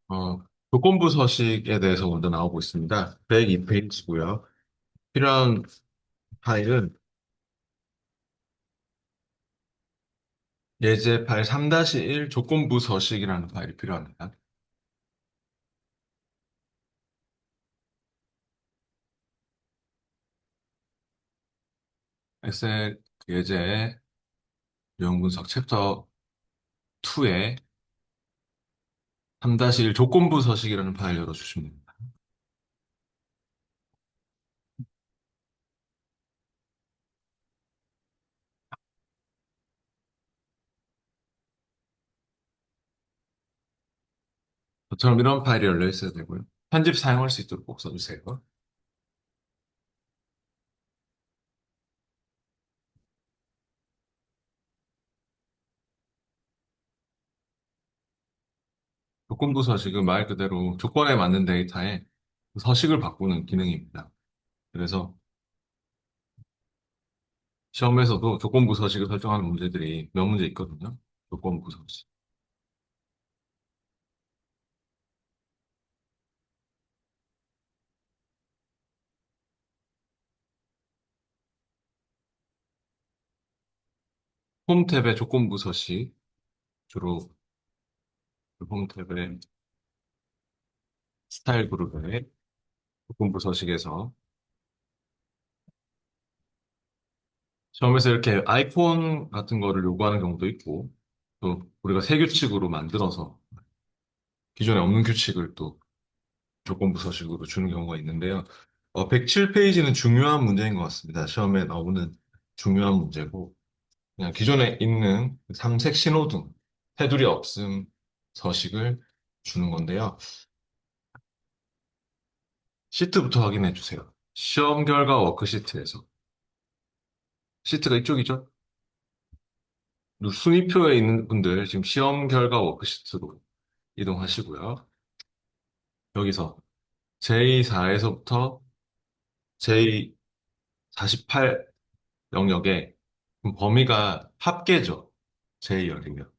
어, 조건부 서식에 대해서 먼저 나오고 있습니다. 102페이지고요. 필요한 파일은 예제 파일 3-1 조건부 서식이라는 파일이 필요합니다. 엑셀 예제 유형 분석 챕터 2에 3-1 조건부 서식이라는 파일 열어주시면 됩니다. 저처럼 이런 파일이 열려 있어야 되고요. 편집 사용할 수 있도록 꼭 써주세요. 조건부 서식은 말 그대로 조건에 맞는 데이터에 서식을 바꾸는 기능입니다. 그래서 시험에서도 조건부 서식을 설정하는 문제들이 몇 문제 있거든요. 조건부 서식. 홈 탭의 조건부 서식, 주로 홈 탭의 스타일 그룹의 조건부 서식에서 시험에서 이렇게 아이콘 같은 거를 요구하는 경우도 있고, 또 우리가 새 규칙으로 만들어서 기존에 없는 규칙을 또 조건부 서식으로 주는 경우가 있는데요. 107페이지는 중요한 문제인 것 같습니다. 시험에 나오는 중요한 문제고, 그냥 기존에 있는 삼색 신호등, 테두리 없음 서식을 주는 건데요. 시트부터 확인해 주세요. 시험 결과 워크시트에서. 시트가 이쪽이죠? 순위표에 있는 분들 지금 시험 결과 워크시트로 이동하시고요. 여기서 J4에서부터 J48 영역에 범위가 합계죠. J열이면.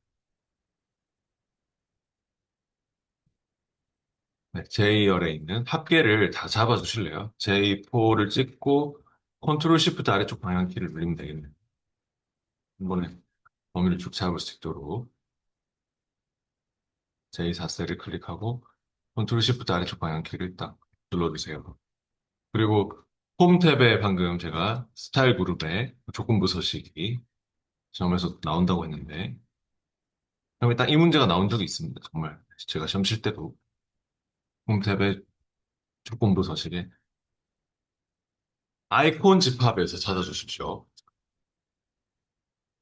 네, J열에 있는 합계를 다 잡아주실래요? J4를 찍고 컨트롤 시프트 아래쪽 방향키를 누르면 되겠네요. 한 번에 범위를 쭉 잡을 수 있도록 J4셀을 클릭하고 컨트롤 시프트 아래쪽 방향키를 딱 눌러주세요. 그리고 홈 탭에 방금 제가 스타일 그룹에 조건부 서식이 시험에서 나온다고 했는데 그러면 딱 이 문제가 나온 적이 있습니다. 정말 제가 시험 칠 때도 홈 탭에 조건부 서식에 아이콘 집합에서 찾아주십시오.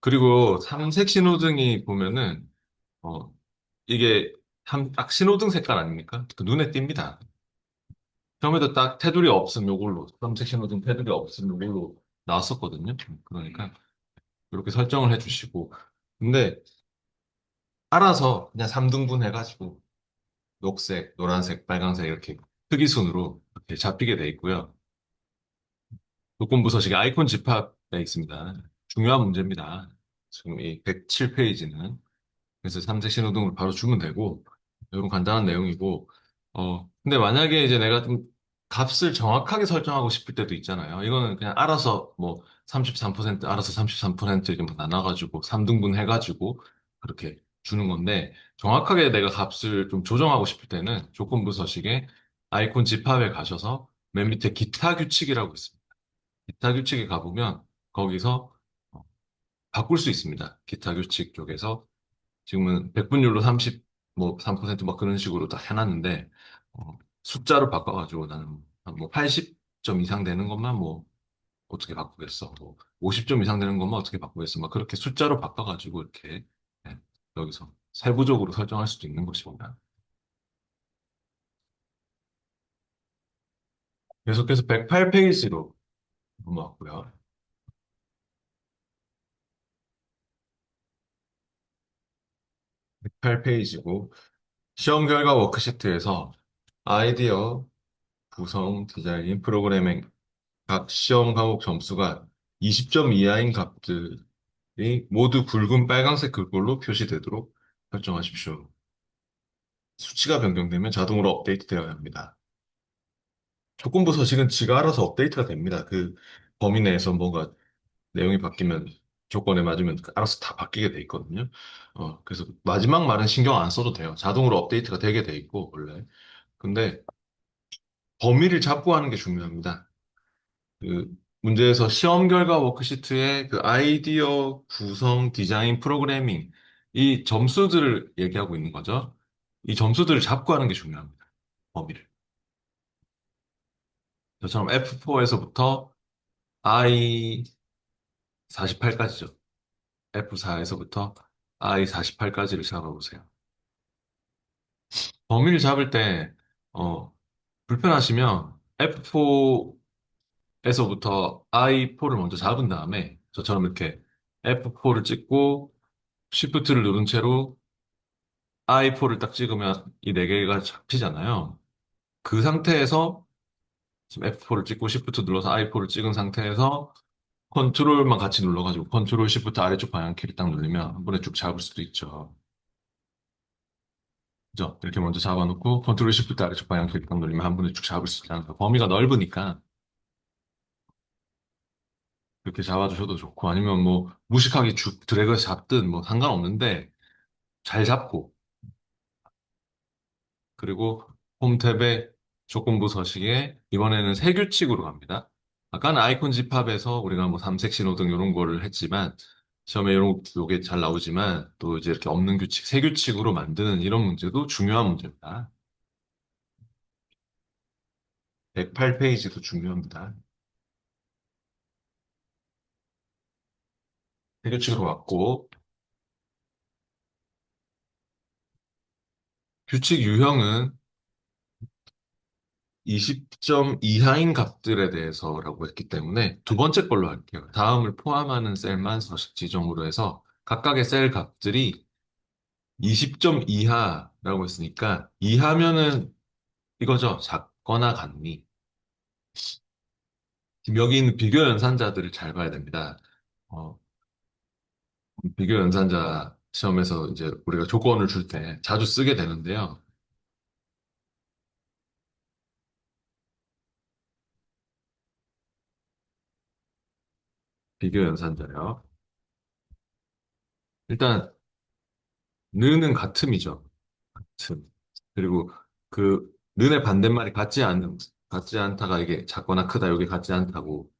그리고 삼색 신호등이 보면은 어 이게 딱 신호등 색깔 아닙니까? 그 눈에 띕니다. 처음에도 딱 테두리 없음 요걸로 삼색 신호등 테두리 없음 요걸로 나왔었거든요. 그러니까 이렇게 설정을 해주시고 근데 알아서 그냥 3등분 해가지고 녹색, 노란색, 빨간색 이렇게 특이 순으로 이렇게 잡히게 돼 있고요. 조건부 서식에 아이콘 집합에 있습니다. 중요한 문제입니다. 지금 이 107페이지는. 그래서 삼색 신호등을 바로 주면 되고, 이런 간단한 내용이고, 근데 만약에 이제 내가 좀 값을 정확하게 설정하고 싶을 때도 있잖아요. 이거는 그냥 알아서 뭐 33% 알아서 33% 이렇게 뭐 나눠가지고 3등분 해가지고 그렇게 주는 건데, 정확하게 내가 값을 좀 조정하고 싶을 때는 조건부 서식에 아이콘 집합에 가셔서 맨 밑에 기타 규칙이라고 있습니다. 기타 규칙에 가보면 거기서 어, 바꿀 수 있습니다. 기타 규칙 쪽에서 지금은 백분율로 30, 뭐 3%막 그런 식으로 다 해놨는데 숫자로 바꿔가지고 나는 한뭐 80점 이상 되는 것만 뭐 어떻게 바꾸겠어. 뭐 50점 이상 되는 것만 어떻게 바꾸겠어. 막 그렇게 숫자로 바꿔가지고 이렇게 네, 여기서 세부적으로 설정할 수도 있는 것입니다. 계속해서 108페이지로 넘어왔고요. 108페이지고 시험 결과 워크시트에서 아이디어, 구성, 디자인, 프로그래밍 각 시험 과목 점수가 20점 이하인 값들이 모두 굵은 빨간색 글꼴로 표시되도록 설정하십시오. 수치가 변경되면 자동으로 업데이트 되어야 합니다. 조건부 서식은 지가 알아서 업데이트가 됩니다. 그 범위 내에서 뭔가 내용이 바뀌면 조건에 맞으면 알아서 다 바뀌게 돼 있거든요. 그래서 마지막 말은 신경 안 써도 돼요. 자동으로 업데이트가 되게 돼 있고, 원래. 근데 범위를 잡고 하는 게 중요합니다. 그 문제에서 시험 결과 워크시트의 그 아이디어 구성, 디자인, 프로그래밍, 이 점수들을 얘기하고 있는 거죠. 이 점수들을 잡고 하는 게 중요합니다. 범위를. 저처럼 F4에서부터 I48까지죠. F4에서부터 I48까지를 잡아보세요. 범위를 잡을 때, 어, 불편하시면 F4에서부터 I4를 먼저 잡은 다음에 저처럼 이렇게 F4를 찍고 Shift를 누른 채로 I4를 딱 찍으면 이 네 개가 잡히잖아요. 그 상태에서 지금 F4를 찍고 Shift 눌러서 I4를 찍은 상태에서 컨트롤만 같이 눌러가지고 컨트롤 Shift 아래쪽 방향키를 딱 누르면 한 번에 쭉 잡을 수도 있죠. 그죠? 이렇게 먼저 잡아놓고 컨트롤 Shift 아래쪽 방향키를 딱 누르면 한 번에 쭉 잡을 수 있잖아요. 범위가 넓으니까 그렇게 잡아주셔도 좋고 아니면 뭐 무식하게 쭉 드래그해서 잡든 뭐 상관없는데 잘 잡고 그리고 홈 탭에 조건부 서식에 이번에는 새 규칙으로 갑니다. 아까는 아이콘 집합에서 우리가 뭐 삼색 신호등 이런 거를 했지만 시험에 요게 잘 나오지만 또 이제 이렇게 없는 규칙, 새 규칙으로 만드는 이런 문제도 중요한 문제입니다. 108페이지도 중요합니다. 새 규칙으로 왔고 규칙 유형은 20점 이하인 값들에 대해서라고 했기 때문에 두 번째 걸로 할게요. 다음을 포함하는 셀만 서식 지정으로 해서 각각의 셀 값들이 20점 이하라고 했으니까 이하면은 이거죠. 작거나 같니. 지금 여기 있는 비교 연산자들을 잘 봐야 됩니다. 어, 비교 연산자 시험에서 이제 우리가 조건을 줄 때 자주 쓰게 되는데요. 비교 연산자요. 일단 는은 같음이죠. 같음. 그리고 그 는의 반대말이 같지 않다가 이게 작거나 크다. 여기 같지 않다고.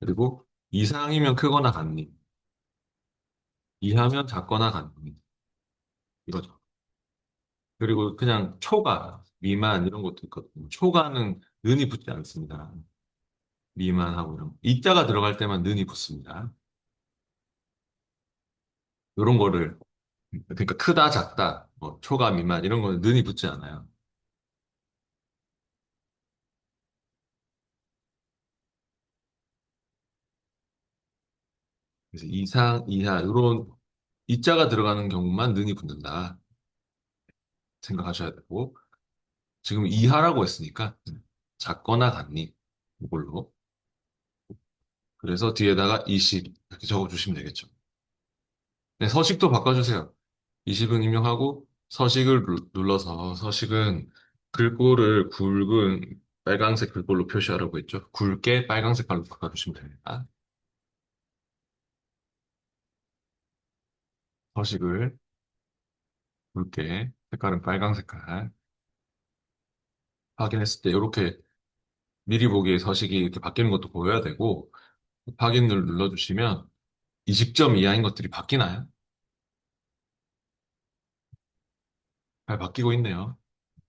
그리고 이상이면 크거나 같니. 이하면 작거나 같니. 이거죠. 그리고 그냥 초과, 미만 이런 것도 있거든요. 초과는 는이 붙지 않습니다. 미만하고 이런 거. 이자가 들어갈 때만 는이 붙습니다. 이런 거를 그러니까 크다, 작다, 뭐 초과, 미만 이런 거는 는이 붙지 않아요. 그래서 이상, 이하 이런 이자가 들어가는 경우만 는이 붙는다 생각하셔야 되고 지금 이하라고 했으니까 작거나 같니 이걸로 그래서 뒤에다가 20 이렇게 적어주시면 되겠죠. 네, 서식도 바꿔주세요. 20은 입력하고 서식을 눌러서 서식은 글꼴을 굵은 빨간색 글꼴로 표시하라고 했죠. 굵게 빨간색 깔로 바꿔주시면 됩니다. 서식을 굵게 색깔은 빨간 색깔 확인했을 때 이렇게 미리 보기에 서식이 이렇게 바뀌는 것도 보여야 되고 확인을 눌러주시면 20점 이하인 것들이 바뀌나요? 잘 바뀌고 있네요.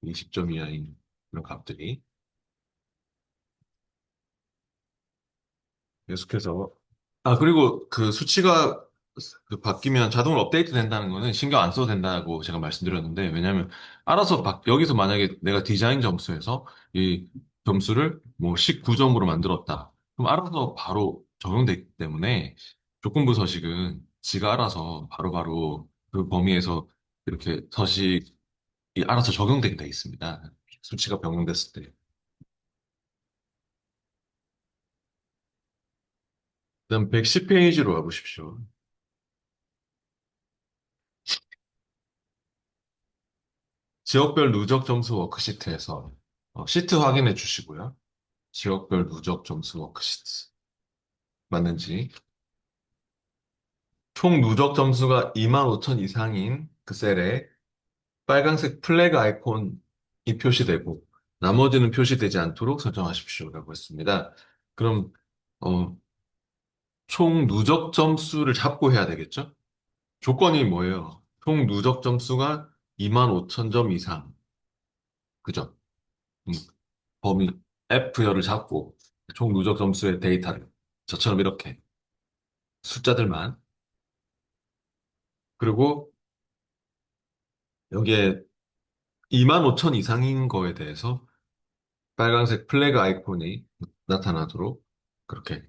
20점 이하인 그런 값들이 계속해서 그리고 그 수치가 그 바뀌면 자동으로 업데이트 된다는 거는 신경 안 써도 된다고 제가 말씀드렸는데, 왜냐하면 알아서 여기서 만약에 내가 디자인 점수에서 이 점수를 뭐 19점으로 만들었다. 그럼 알아서 바로 적용되기 때문에 조건부 서식은 지가 알아서 바로바로 그 범위에서 이렇게 서식이 알아서 적용되게 돼 있습니다. 수치가 변경됐을 때. 그다음 110페이지로 와보십시오. 지역별 누적 점수 워크시트에서 시트 확인해 주시고요. 지역별 누적 점수 워크시트 맞는지. 총 누적 점수가 25,000 이상인 그 셀에 빨간색 플래그 아이콘이 표시되고 나머지는 표시되지 않도록 설정하십시오라고 했습니다. 그럼 어, 총 누적 점수를 잡고 해야 되겠죠? 조건이 뭐예요? 총 누적 점수가 25,000점 이상. 그죠? 음, 범위 F열을 잡고 총 누적 점수의 데이터를 저처럼 이렇게 숫자들만 그리고 여기에 25,000 이상인 거에 대해서 빨간색 플래그 아이콘이 나타나도록 그렇게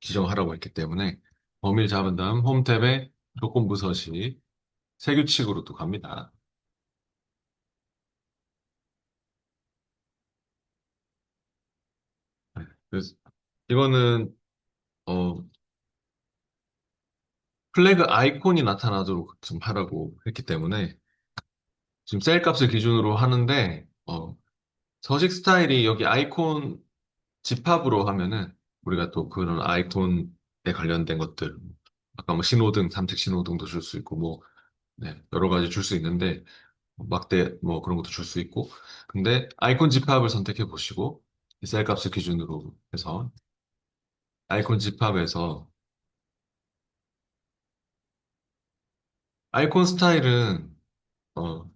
지정하라고 했기 때문에 범위를 잡은 다음 홈 탭에 조건부 서식 새 규칙으로 또 갑니다. 네, 그래서 이거는 어, 플래그 아이콘이 나타나도록 좀 하라고 했기 때문에 지금 셀 값을 기준으로 하는데 서식 스타일이 여기 아이콘 집합으로 하면은 우리가 또 그런 아이콘에 관련된 것들 아까 뭐 신호등, 삼색 신호등도 줄 수 있고 뭐 네, 여러 가지 줄 수 있는데 막대 뭐 그런 것도 줄 수 있고 근데 아이콘 집합을 선택해 보시고 이 셀 값을 기준으로 해서 아이콘 집합에서 아이콘 스타일은 어,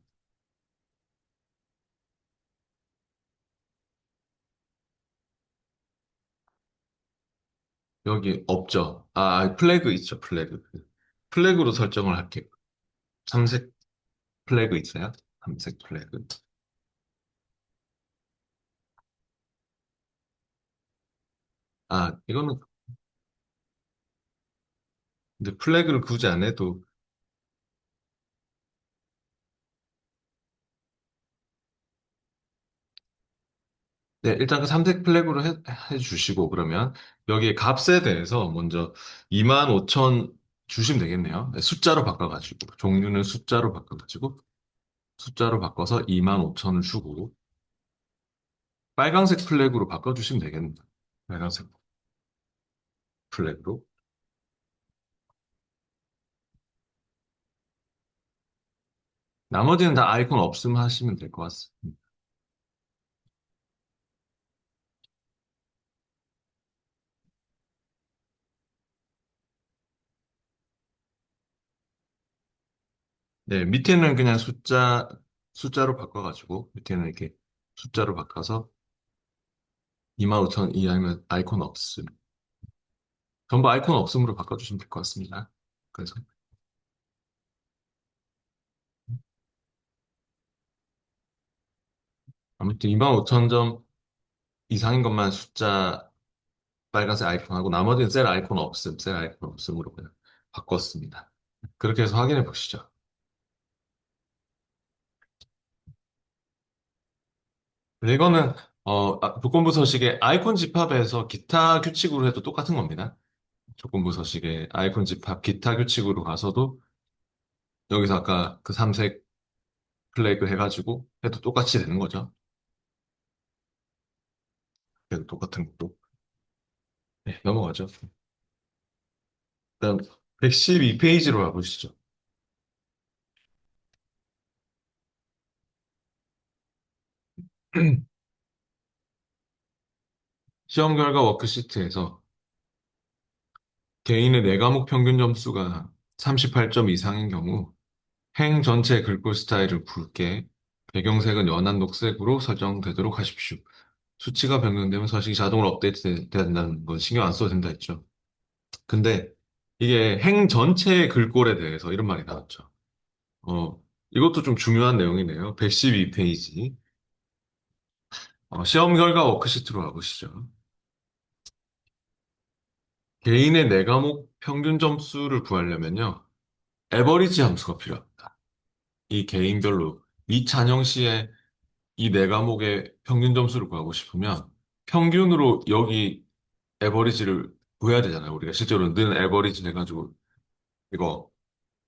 여기 없죠. 플래그 있죠, 플래그. 플래그로 설정을 할게요. 삼색 플래그 있어요? 삼색 플래그. 이거는 근데 플래그를 굳이 안 해도 네, 일단 그 삼색 플래그로 해주시고 그러면 여기 값에 대해서 먼저 25,000 주시면 되겠네요. 네, 숫자로 바꿔가지고 종류는 숫자로 바꿔서 25,000을 주고 빨간색 플래그로 바꿔주시면 되겠네요. 빨간색 플래그로. 나머지는 다 아이콘 없음 하시면 될 것 같습니다. 네, 밑에는 그냥 숫자로 바꿔가지고 밑에는 이렇게 숫자로 바꿔서 25,000 이하면 아이콘 없음. 전부 아이콘 없음으로 바꿔주시면 될 것 같습니다. 그래서 아무튼 25,000점 이상인 것만 숫자 빨간색 아이콘하고 나머지는 셀 아이콘 없음으로 그냥 바꿨습니다. 그렇게 해서 확인해 보시죠. 근데 이거는 조건부 서식의 아이콘 집합에서 기타 규칙으로 해도 똑같은 겁니다. 조건부 서식의 아이콘 집합 기타 규칙으로 가서도 여기서 아까 그 삼색 플래그 해가지고 해도 똑같이 되는 거죠. 그래도 똑같은 거고. 네, 넘어가죠. 그다음 112페이지로 가보시죠. 시험 결과 워크시트에서 개인의 네 과목 평균 점수가 38점 이상인 경우 행 전체 글꼴 스타일을 굵게, 배경색은 연한 녹색으로 설정되도록 하십시오. 수치가 변경되면 서식이 자동으로 업데이트 돼야 된다는 건 신경 안 써도 된다 했죠. 근데 이게 행 전체의 글꼴에 대해서 이런 말이 나왔죠. 어, 이것도 좀 중요한 내용이네요. 112페이지. 시험 결과 워크시트로 가보시죠. 개인의 네 과목 평균 점수를 구하려면요. 에버리지 함수가 필요합니다. 이 개인별로 이찬영 씨의 이 네 과목의 평균 점수를 구하고 싶으면 평균으로 여기 에버리지를 구해야 되잖아요. 우리가 실제로 는 에버리지 해가지고 이거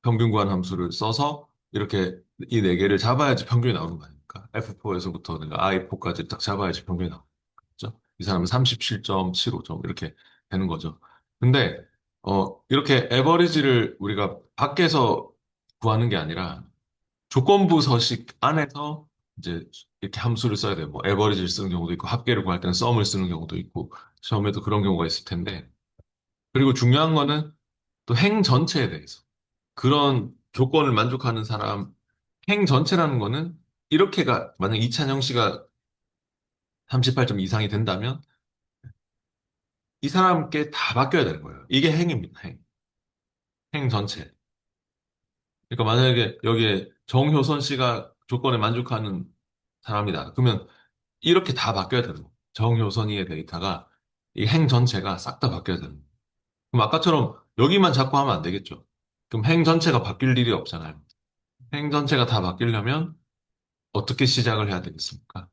평균 구한 함수를 써서 이렇게 이 네 개를 잡아야지 평균이 나오는 거 아닙니까? F4에서부터 내가 I4까지 딱 잡아야지 평균이 나오죠. 이 사람은 37.75점 이렇게 되는 거죠. 근데 이렇게 에버리지를 우리가 밖에서 구하는 게 아니라 조건부 서식 안에서 이제 이렇게 함수를 써야 돼요. 뭐 에버리지를 쓰는 경우도 있고 합계를 구할 때는 썸을 쓰는 경우도 있고 시험에도 그런 경우가 있을 텐데 그리고 중요한 거는 또 행 전체에 대해서 그런 조건을 만족하는 사람 행 전체라는 거는 이렇게가 만약 이찬영 씨가 38점 이상이 된다면 이 사람께 다 바뀌어야 되는 거예요. 이게 행입니다. 행. 행 전체. 그러니까 만약에 여기에 정효선 씨가 조건에 만족하는 사람이다. 그러면 이렇게 다 바뀌어야 되는 거예요. 정효선이의 데이터가 이 행 전체가 싹 다 바뀌어야 되는 거예요. 그럼 아까처럼 여기만 잡고 하면 안 되겠죠. 그럼 행 전체가 바뀔 일이 없잖아요. 행 전체가 다 바뀌려면 어떻게 시작을 해야 되겠습니까?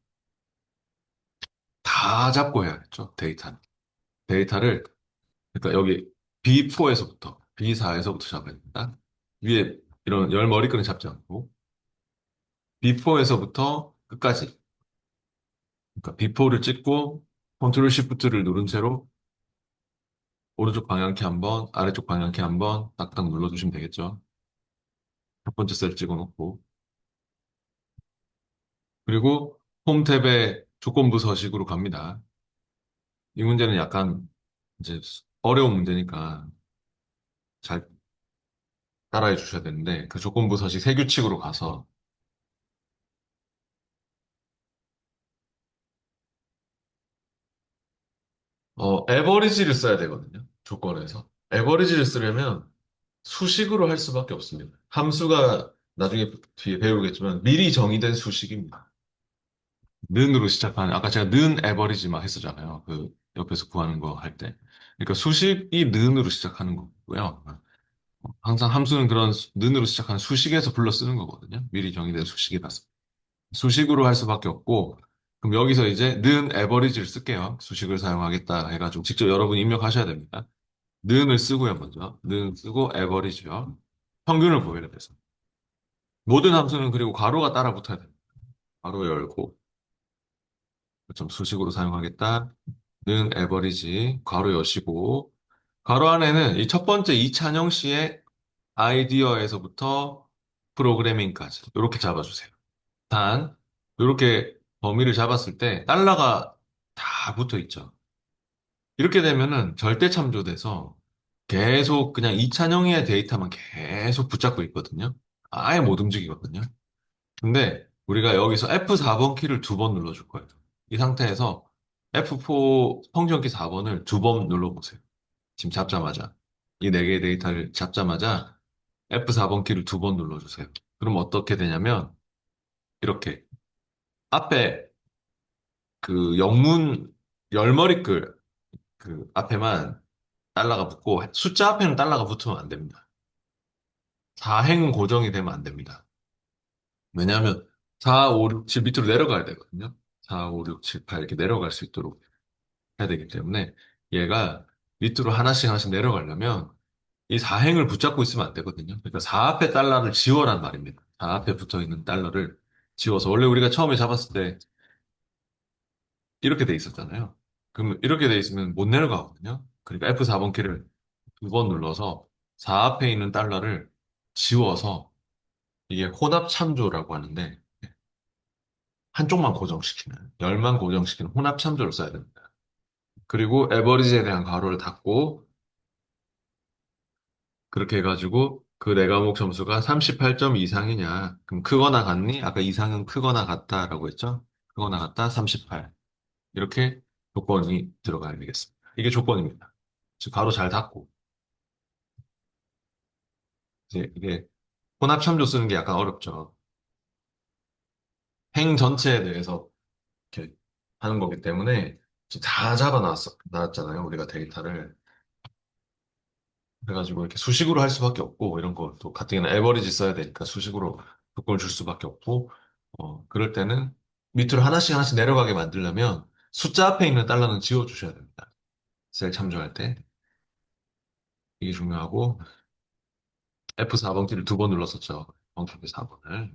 다 잡고 해야겠죠, 데이터는. 데이터를, 그러니까 여기 B4에서부터, B4에서부터 잡아야 된다. 위에 이런 열 머리끈을 잡지 않고, B4에서부터 끝까지. 그러니까 B4를 찍고, 컨트롤 시프트를 누른 채로 오른쪽 방향키 한 번, 아래쪽 방향키 한 번, 딱딱 눌러주시면 되겠죠. 첫 번째 셀 찍어놓고. 그리고 홈 탭에 조건부 서식으로 갑니다. 이 문제는 약간 이제 어려운 문제니까 잘 따라해 주셔야 되는데, 그 조건부 서식 세 규칙으로 가서, 에버리지를 써야 되거든요. 조건에서. 에버리지를 쓰려면 수식으로 할 수밖에 없습니다. 함수가 나중에 뒤에 배우겠지만 미리 정의된 수식입니다. 는으로 시작하는, 아까 제가 는 에버리지만 했었잖아요. 그 옆에서 구하는 거 할 때. 그러니까 수식이 는으로 시작하는 거고요. 항상 함수는 그런 는으로 시작하는 수식에서 불러 쓰는 거거든요. 미리 정의된 수식이라서. 수식으로 할 수밖에 없고, 그럼 여기서 이제 는 에버리지를 쓸게요. 수식을 사용하겠다 해가지고 직접 여러분이 입력하셔야 됩니다. 는을 쓰고요, 먼저. 는 쓰고 에버리지요. 평균을 구해야 돼서. 모든 함수는 그리고 괄호가 따라 붙어야 됩니다. 괄호 열고, 좀 수식으로 사용하겠다. 는 에버리지, 괄호 여시고, 괄호 안에는 이 첫 번째 이찬영 씨의 아이디어에서부터 프로그래밍까지 이렇게 잡아주세요. 단, 이렇게 범위를 잡았을 때 달러가 다 붙어 있죠. 이렇게 되면은 절대 참조돼서 계속 그냥 이찬영의 데이터만 계속 붙잡고 있거든요. 아예 못 움직이거든요. 근데 우리가 여기서 F4번 키를 두 번 눌러줄 거예요. 이 상태에서 F4 성전키 4번을 두 번 눌러보세요. 지금 잡자마자. 이 네 개의 데이터를 잡자마자 F4번 키를 두 번 눌러주세요. 그럼 어떻게 되냐면 이렇게 앞에 그 영문 열머리글 그 앞에만 달러가 붙고 숫자 앞에는 달러가 붙으면 안 됩니다. 사행 고정이 되면 안 됩니다. 왜냐하면 4, 5, 6, 7 밑으로 내려가야 되거든요. 4, 5, 6, 7, 8 이렇게 내려갈 수 있도록 해야 되기 때문에 얘가 밑으로 하나씩 하나씩 내려가려면 이 사행을 붙잡고 있으면 안 되거든요. 그러니까 4 앞에 달러를 지워란 말입니다. 4 앞에 붙어 있는 달러를 지워서 원래 우리가 처음에 잡았을 때 이렇게 돼 있었잖아요. 그럼 이렇게 돼 있으면 못 내려가거든요. 그러니까 F4번 키를 두 번 눌러서 4 앞에 있는 달러를 지워서 이게 혼합 참조라고 하는데 한쪽만 고정시키는, 열만 고정시키는 혼합 참조를 써야 됩니다. 그리고 에버리지에 대한 괄호를 닫고 그렇게 해가지고 그 네 과목 점수가 38점 이상이냐? 그럼 크거나 같니? 아까 이상은 크거나 같다라고 했죠? 크거나 같다 38. 이렇게 조건이 들어가야 되겠습니다. 이게 조건입니다. 즉 괄호 잘 닫고 이제 이게 혼합 참조 쓰는 게 약간 어렵죠. 행 전체에 대해서 이렇게 하는 거기 때문에 지금 다 놨잖아요. 우리가 데이터를. 그래가지고 이렇게 수식으로 할 수밖에 없고, 이런 거 또 가뜩이나 에버리지 써야 되니까 수식으로 조건을 줄 수밖에 없고, 그럴 때는 밑으로 하나씩 하나씩 내려가게 만들려면 숫자 앞에 있는 달러는 지워주셔야 됩니다. 셀 참조할 때. 이게 중요하고, F4번 키를 두 번 눌렀었죠. 펑션의 4번을.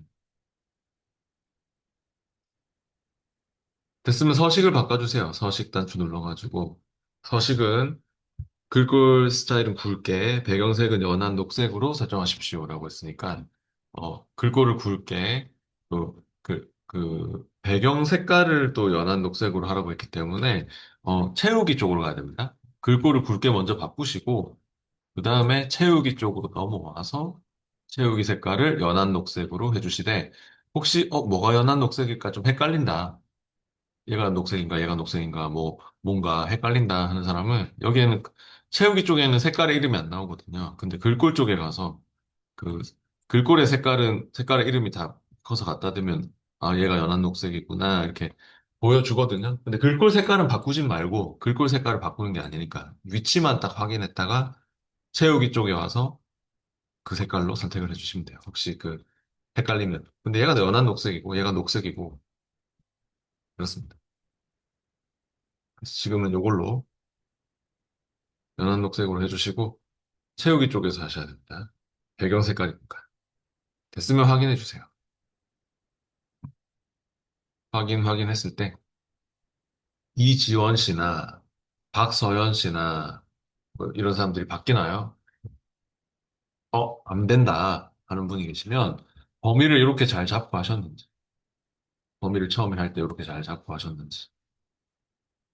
됐으면 서식을 바꿔주세요. 서식 단추 눌러가지고. 서식은 글꼴 스타일은 굵게, 배경색은 연한 녹색으로 설정하십시오라고 했으니까, 글꼴을 굵게, 배경 색깔을 또 연한 녹색으로 하라고 했기 때문에, 채우기 쪽으로 가야 됩니다. 글꼴을 굵게 먼저 바꾸시고, 그 다음에 채우기 쪽으로 넘어와서, 채우기 색깔을 연한 녹색으로 해주시되, 혹시, 뭐가 연한 녹색일까 좀 헷갈린다. 얘가 녹색인가, 얘가 녹색인가, 뭐, 뭔가 헷갈린다 하는 사람은, 여기에는, 채우기 쪽에는 색깔의 이름이 안 나오거든요. 근데 글꼴 쪽에 가서, 그, 글꼴의 색깔의 이름이 다 커서 갖다 대면, 아, 얘가 연한 녹색이구나, 이렇게 보여주거든요. 근데 글꼴 색깔은 바꾸진 말고, 글꼴 색깔을 바꾸는 게 아니니까, 위치만 딱 확인했다가, 채우기 쪽에 와서 그 색깔로 선택을 해주시면 돼요. 혹시 헷갈리면. 근데 얘가 연한 녹색이고, 얘가 녹색이고, 그렇습니다. 그래서 지금은 이걸로 연한 녹색으로 해주시고, 채우기 쪽에서 하셔야 됩니다. 배경 색깔이니까. 됐으면 확인해 주세요. 확인했을 때, 이지원 씨나 박서연 씨나 뭐 이런 사람들이 바뀌나요? 안 된다 하는 분이 계시면, 범위를 이렇게 잘 잡고 하셨는지, 범위를 처음에 할 때 이렇게 잘 잡고 하셨는지.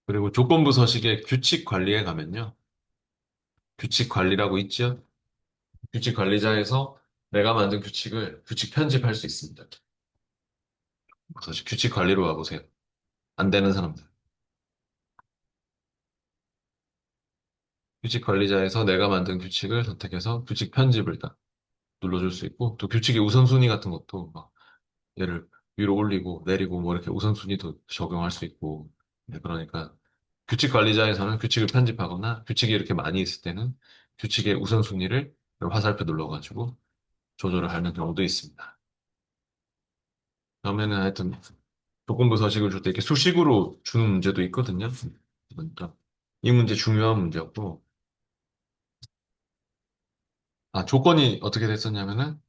그리고 조건부 서식의 규칙 관리에 가면요. 규칙 관리라고 있죠? 규칙 관리자에서 내가 만든 규칙 편집할 수 있습니다. 그래서 규칙 관리로 가보세요. 안 되는 사람들. 규칙 관리자에서 내가 만든 규칙을 선택해서 규칙 편집을 딱 눌러줄 수 있고, 또 규칙의 우선순위 같은 것도 막 얘를 위로 올리고 내리고 뭐 이렇게 우선순위도 적용할 수 있고, 네, 그러니까 규칙 관리자에서는 규칙을 편집하거나 규칙이 이렇게 많이 있을 때는 규칙의 우선순위를 화살표 눌러가지고 조절을 하는 경우도 있습니다. 그러면은 하여튼 조건부 서식을 줄 때 이렇게 수식으로 주는 문제도 있거든요. 그러니까 이 문제 중요한 문제였고, 조건이 어떻게 됐었냐면은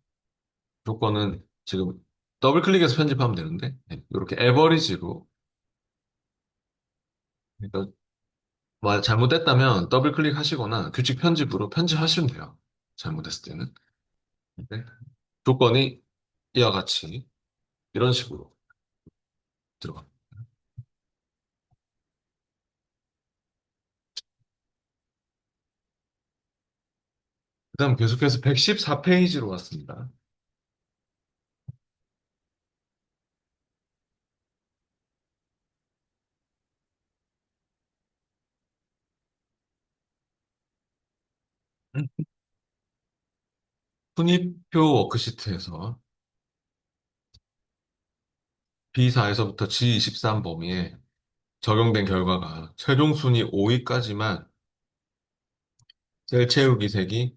조건은 지금 더블 클릭해서 편집하면 되는데, 이렇게 에버리지로, 그러니까 잘못됐다면 더블 클릭하시거나 규칙 편집으로 편집하시면 돼요. 잘못했을 때는. 네. 조건이 이와 같이 이런 식으로 들어갑니다. 그다음 계속해서 114페이지로 왔습니다. 순위표 워크시트에서 B4에서부터 G23 범위에 적용된 결과가 최종 순위 5위까지만 셀 채우기 색이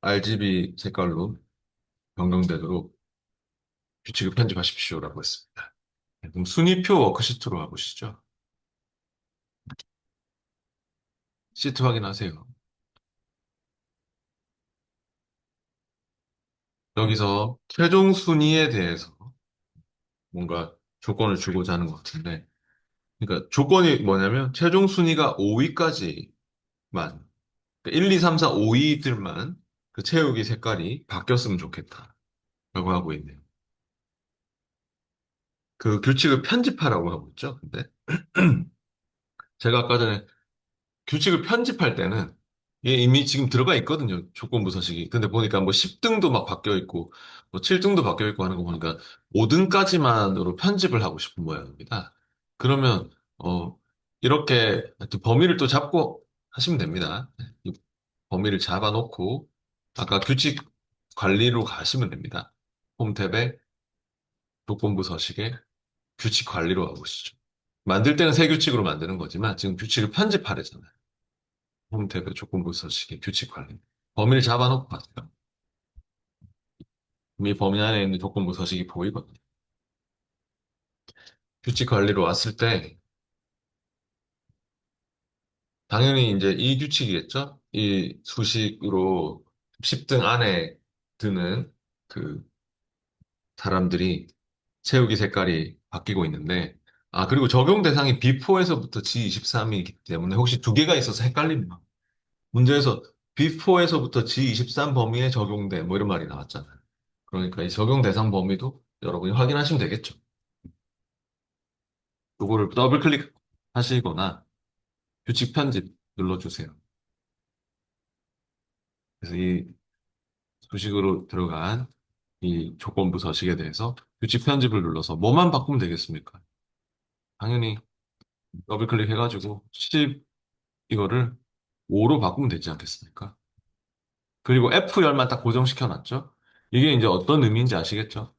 RGB 색깔로 변경되도록 규칙을 편집하십시오라고 했습니다. 그럼 순위표 워크시트로 가보시죠. 시트 확인하세요. 여기서 최종 순위에 대해서 뭔가 조건을 주고자 하는 것 같은데, 그러니까 조건이 뭐냐면 최종 순위가 5위까지만, 1, 2, 3, 4, 5위들만 그 채우기 색깔이 바뀌었으면 좋겠다라고 하고 있네요. 그 규칙을 편집하라고 하고 있죠. 근데 제가 아까 전에 규칙을 편집할 때는 이게 이미 지금 들어가 있거든요. 조건부 서식이. 근데 보니까 뭐 10등도 막 바뀌어 있고, 뭐 7등도 바뀌어 있고 하는 거 보니까 5등까지만으로 편집을 하고 싶은 모양입니다. 그러면, 이렇게 하여튼 범위를 또 잡고 하시면 됩니다. 이 범위를 잡아놓고, 아까 규칙 관리로 가시면 됩니다. 홈 탭에 조건부 서식에 규칙 관리로 가보시죠. 만들 때는 새 규칙으로 만드는 거지만 지금 규칙을 편집하래잖아요. 홈 탭에 조건부 서식의 규칙 관리. 범위를 잡아놓고 가세요. 이 범위 안에 있는 조건부 서식이 보이거든요. 규칙 관리로 왔을 때, 당연히 이제 이 규칙이겠죠? 이 수식으로 10등 안에 드는 그 사람들이 채우기 색깔이 바뀌고 있는데, 아, 그리고 적용 대상이 B4에서부터 G23이기 때문에 혹시 두 개가 있어서 헷갈립니다. 문제에서 B4에서부터 G23 범위에 적용돼 뭐 이런 말이 나왔잖아요. 그러니까 이 적용 대상 범위도 여러분이 확인하시면 되겠죠. 요거를 더블 클릭하시거나 규칙 편집 눌러주세요. 그래서 이 수식으로 들어간 이 조건부 서식에 대해서 규칙 편집을 눌러서 뭐만 바꾸면 되겠습니까? 당연히 더블 클릭해가지고 10 이거를 5로 바꾸면 되지 않겠습니까? 그리고 F10만 딱 고정시켜 놨죠? 이게 이제 어떤 의미인지 아시겠죠?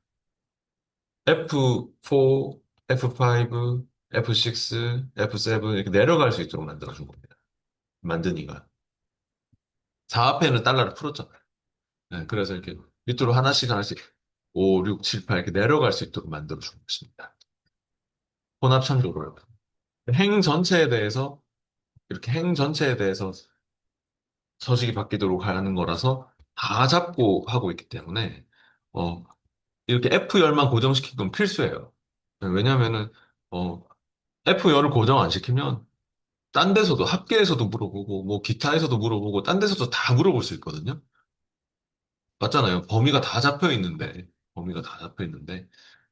F4, F5, F6, F7 이렇게 내려갈 수 있도록 만들어준 겁니다. 만드니가. 4 앞에는 달러를 풀었잖아요. 네, 그래서 이렇게 밑으로 하나씩 하나씩 5, 6, 7, 8 이렇게 내려갈 수 있도록 만들어준 것입니다. 혼합 참조를. 행 전체에 대해서, 이렇게 행 전체에 대해서 서식이 바뀌도록 하는 거라서 다 잡고 하고 있기 때문에, 어, 이렇게 F10만 고정시킨 건 필수예요. 네, 왜냐면은, F10을 고정 안 시키면, 딴 데서도, 합계에서도 물어보고, 뭐, 기타에서도 물어보고, 딴 데서도 다 물어볼 수 있거든요. 맞잖아요. 범위가 다 잡혀 있는데,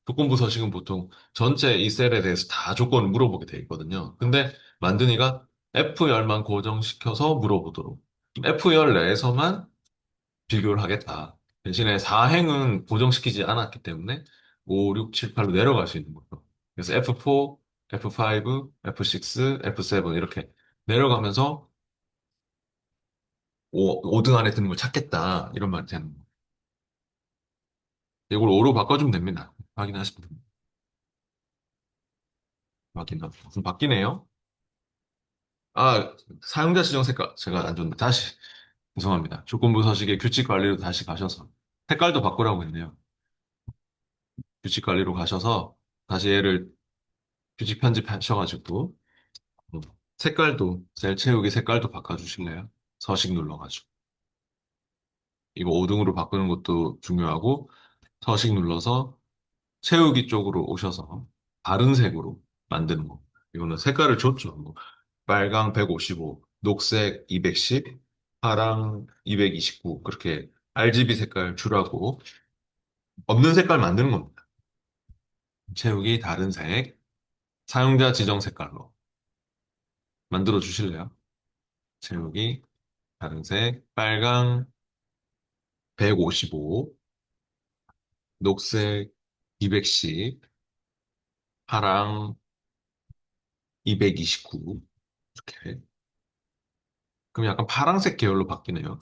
조건부 서식은 보통 전체 이 셀에 대해서 다 조건을 물어보게 돼 있거든요. 근데 만드니가 F10만 고정시켜서 물어보도록. F10 내에서만 비교를 하겠다. 대신에 4행은 고정시키지 않았기 때문에 5, 6, 7, 8로 내려갈 수 있는 거죠. 그래서 F4, F5, F6, F7 이렇게 내려가면서 5등 안에 드는 걸 찾겠다. 이런 말이 되는 거예요. 이걸 5로 바꿔주면 됩니다. 확인하시면 됩니다. 무슨 바뀌네요. 아, 사용자 지정 색깔. 제가 안 좋네. 다시. 죄송합니다. 조건부 서식의 규칙 관리로 다시 가셔서 색깔도 바꾸라고 했네요. 규칙 관리로 가셔서 다시 얘를 규칙 편집하셔가지고 음, 색깔도 셀 채우기 색깔도 바꿔주실래요? 서식 눌러가지고 이거 5등으로 바꾸는 것도 중요하고 서식 눌러서 채우기 쪽으로 오셔서 다른 색으로 만드는 거. 이거는 색깔을 줬죠. 뭐 빨강 155, 녹색 210, 파랑 229 그렇게 RGB 색깔 주라고 없는 색깔 만드는 겁니다. 채우기 다른 색, 사용자 지정 색깔로 만들어 주실래요? 채우기 다른 색, 빨강 155, 녹색 210, 파랑 229 이렇게. 그럼 약간 파랑색 계열로 바뀌네요.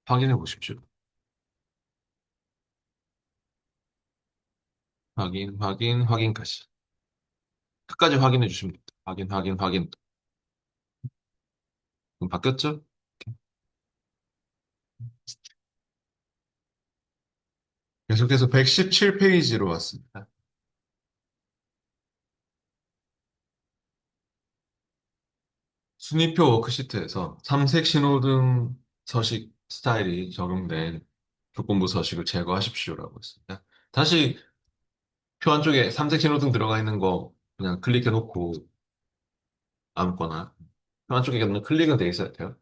확인해 보십시오. 확인까지. 끝까지 확인해 주시면 됩니다. 확인. 그럼 바뀌었죠? 계속해서 117페이지로 왔습니다. 순위표 워크시트에서 삼색 신호등 서식 스타일이 적용된 조건부 서식을 제거하십시오라고 했습니다. 다시 표 안쪽에 삼색 신호등 들어가 있는 거 그냥 클릭해 놓고 아무거나 표 안쪽에 그냥 클릭은 돼 있어야 돼요.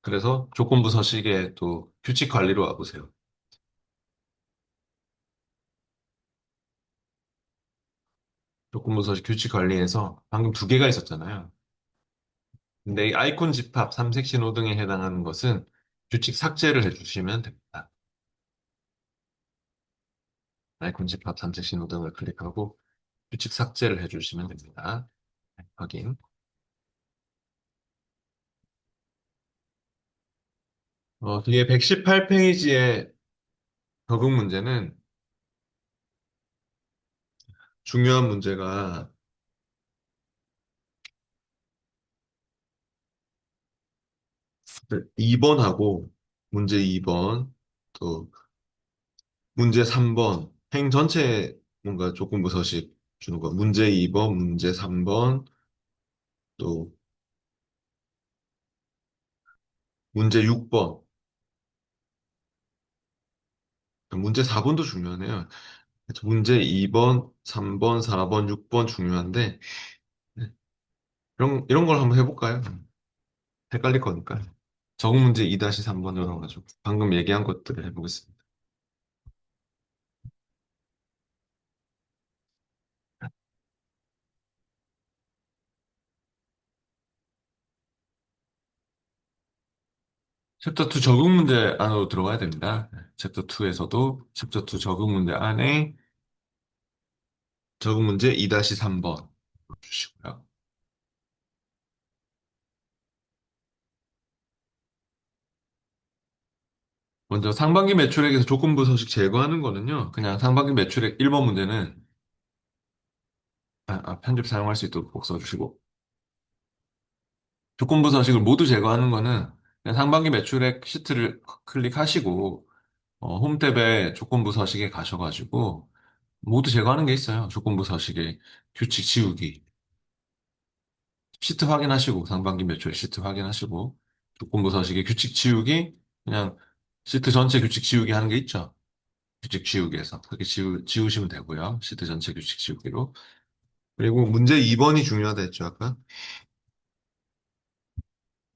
그래서 조건부 서식에 또 규칙 관리로 와보세요. 조건부 서식 규칙 관리에서 방금 두 개가 있었잖아요. 근데 이 아이콘 집합 삼색 신호등에 해당하는 것은 규칙 삭제를 해주시면 됩니다. 아이콘 집합 삼색 신호등을 클릭하고 규칙 삭제를 해주시면 됩니다. 네, 확인. 뒤에 118페이지의 적응 문제는 중요한 문제가 2번하고 문제 2번, 또 문제 3번, 행 전체에 뭔가 조건부 서식 주는 거. 문제 2번, 문제 3번, 또 문제 6번, 문제 4번도 중요하네요. 문제 2번, 3번, 4번, 6번 중요한데, 네, 이런 걸 한번 해볼까요? 헷갈릴 거니까. 적응 문제 2-3번으로 가지고 방금 얘기한 것들을 해보겠습니다. 챕터 2 적응 문제 안으로 들어가야 됩니다. 챕터 2에서도 챕터 2 적응 문제 안에 적응 문제 2-3번 주시고요. 먼저 상반기 매출액에서 조건부 서식 제거하는 거는요. 그냥 상반기 매출액 1번 문제는 편집 사용할 수 있도록 꼭 써주시고 조건부 서식을 모두 제거하는 거는 그냥 상반기 매출액 시트를 클릭하시고 홈 탭에 조건부 서식에 가셔가지고 모두 제거하는 게 있어요. 조건부 서식에 규칙 지우기 시트 확인하시고 상반기 매출 시트 확인하시고 조건부 서식에 규칙 지우기 그냥 시트 전체 규칙 지우기 하는 게 있죠. 규칙 지우기에서 그렇게 지우시면 되고요. 시트 전체 규칙 지우기로. 그리고 문제 2번이 중요하다 했죠, 아까.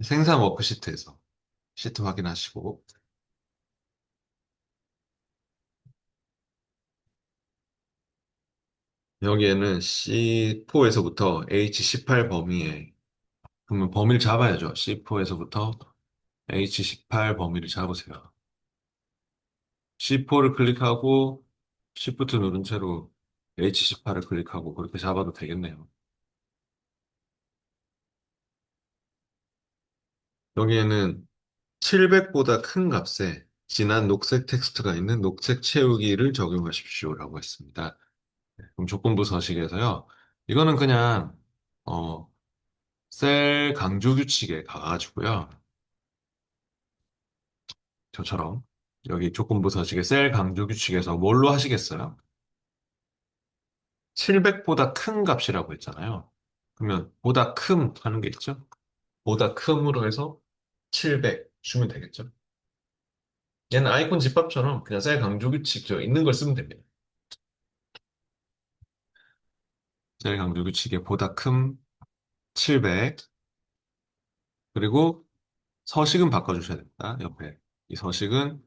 생산 워크시트에서 시트 확인하시고 여기에는 C4에서부터 H18 범위에 그러면 범위를 잡아야죠. C4에서부터 H18 범위를 잡으세요. C4를 클릭하고 Shift 누른 채로 H18을 클릭하고 그렇게 잡아도 되겠네요. 여기에는 700보다 큰 값에 진한 녹색 텍스트가 있는 녹색 채우기를 적용하십시오라고 했습니다. 그럼 조건부 서식에서요. 이거는 그냥 어, 셀 강조 규칙에 가가지고요. 저처럼 여기 조건부 서식의 셀 강조 규칙에서 뭘로 하시겠어요? 700보다 큰 값이라고 했잖아요. 그러면 보다 큼 하는 게 있죠? 보다 큼으로 해서 700 주면 되겠죠? 얘는 아이콘 집합처럼 그냥 셀 강조 규칙 저 있는 걸 쓰면 됩니다. 셀 강조 규칙에 보다 큼 700 그리고 서식은 바꿔주셔야 됩니다. 옆에 이 서식은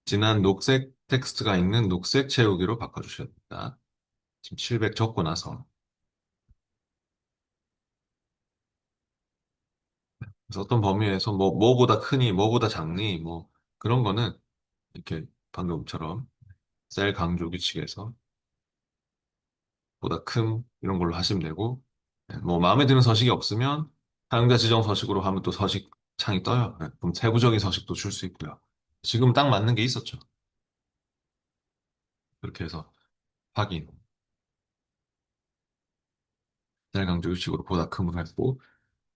진한 녹색 텍스트가 있는 녹색 채우기로 바꿔주셔야 됩니다. 지금 700 적고 나서 그래서 어떤 범위에서 뭐보다 크니 뭐보다 작니 뭐 그런 거는 이렇게 방금처럼 셀 강조 규칙에서 보다 큼 이런 걸로 하시면 되고 네, 뭐 마음에 드는 서식이 없으면 사용자 지정 서식으로 하면 또 서식 창이 떠요. 네, 그럼 세부적인 서식도 줄 수 있고요. 지금 딱 맞는 게 있었죠. 그렇게 해서 확인 셀 강조 규칙으로 보다 큼을 했고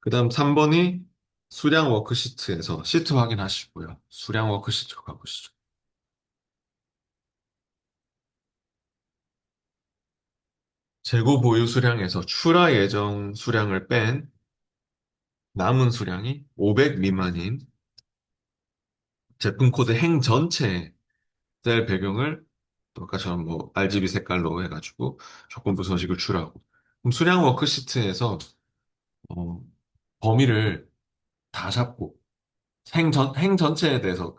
그 다음 3번이 수량 워크시트에서 시트 확인하시고요. 수량 워크시트로 가보시죠. 재고 보유 수량에서 출하 예정 수량을 뺀 남은 수량이 500 미만인 제품 코드 행 전체 셀 배경을 또 아까처럼 뭐 RGB 색깔로 해가지고 조건부 서식을 추라고. 그럼 수량 워크시트에서 어, 범위를 다 잡고 행 전체에 대해서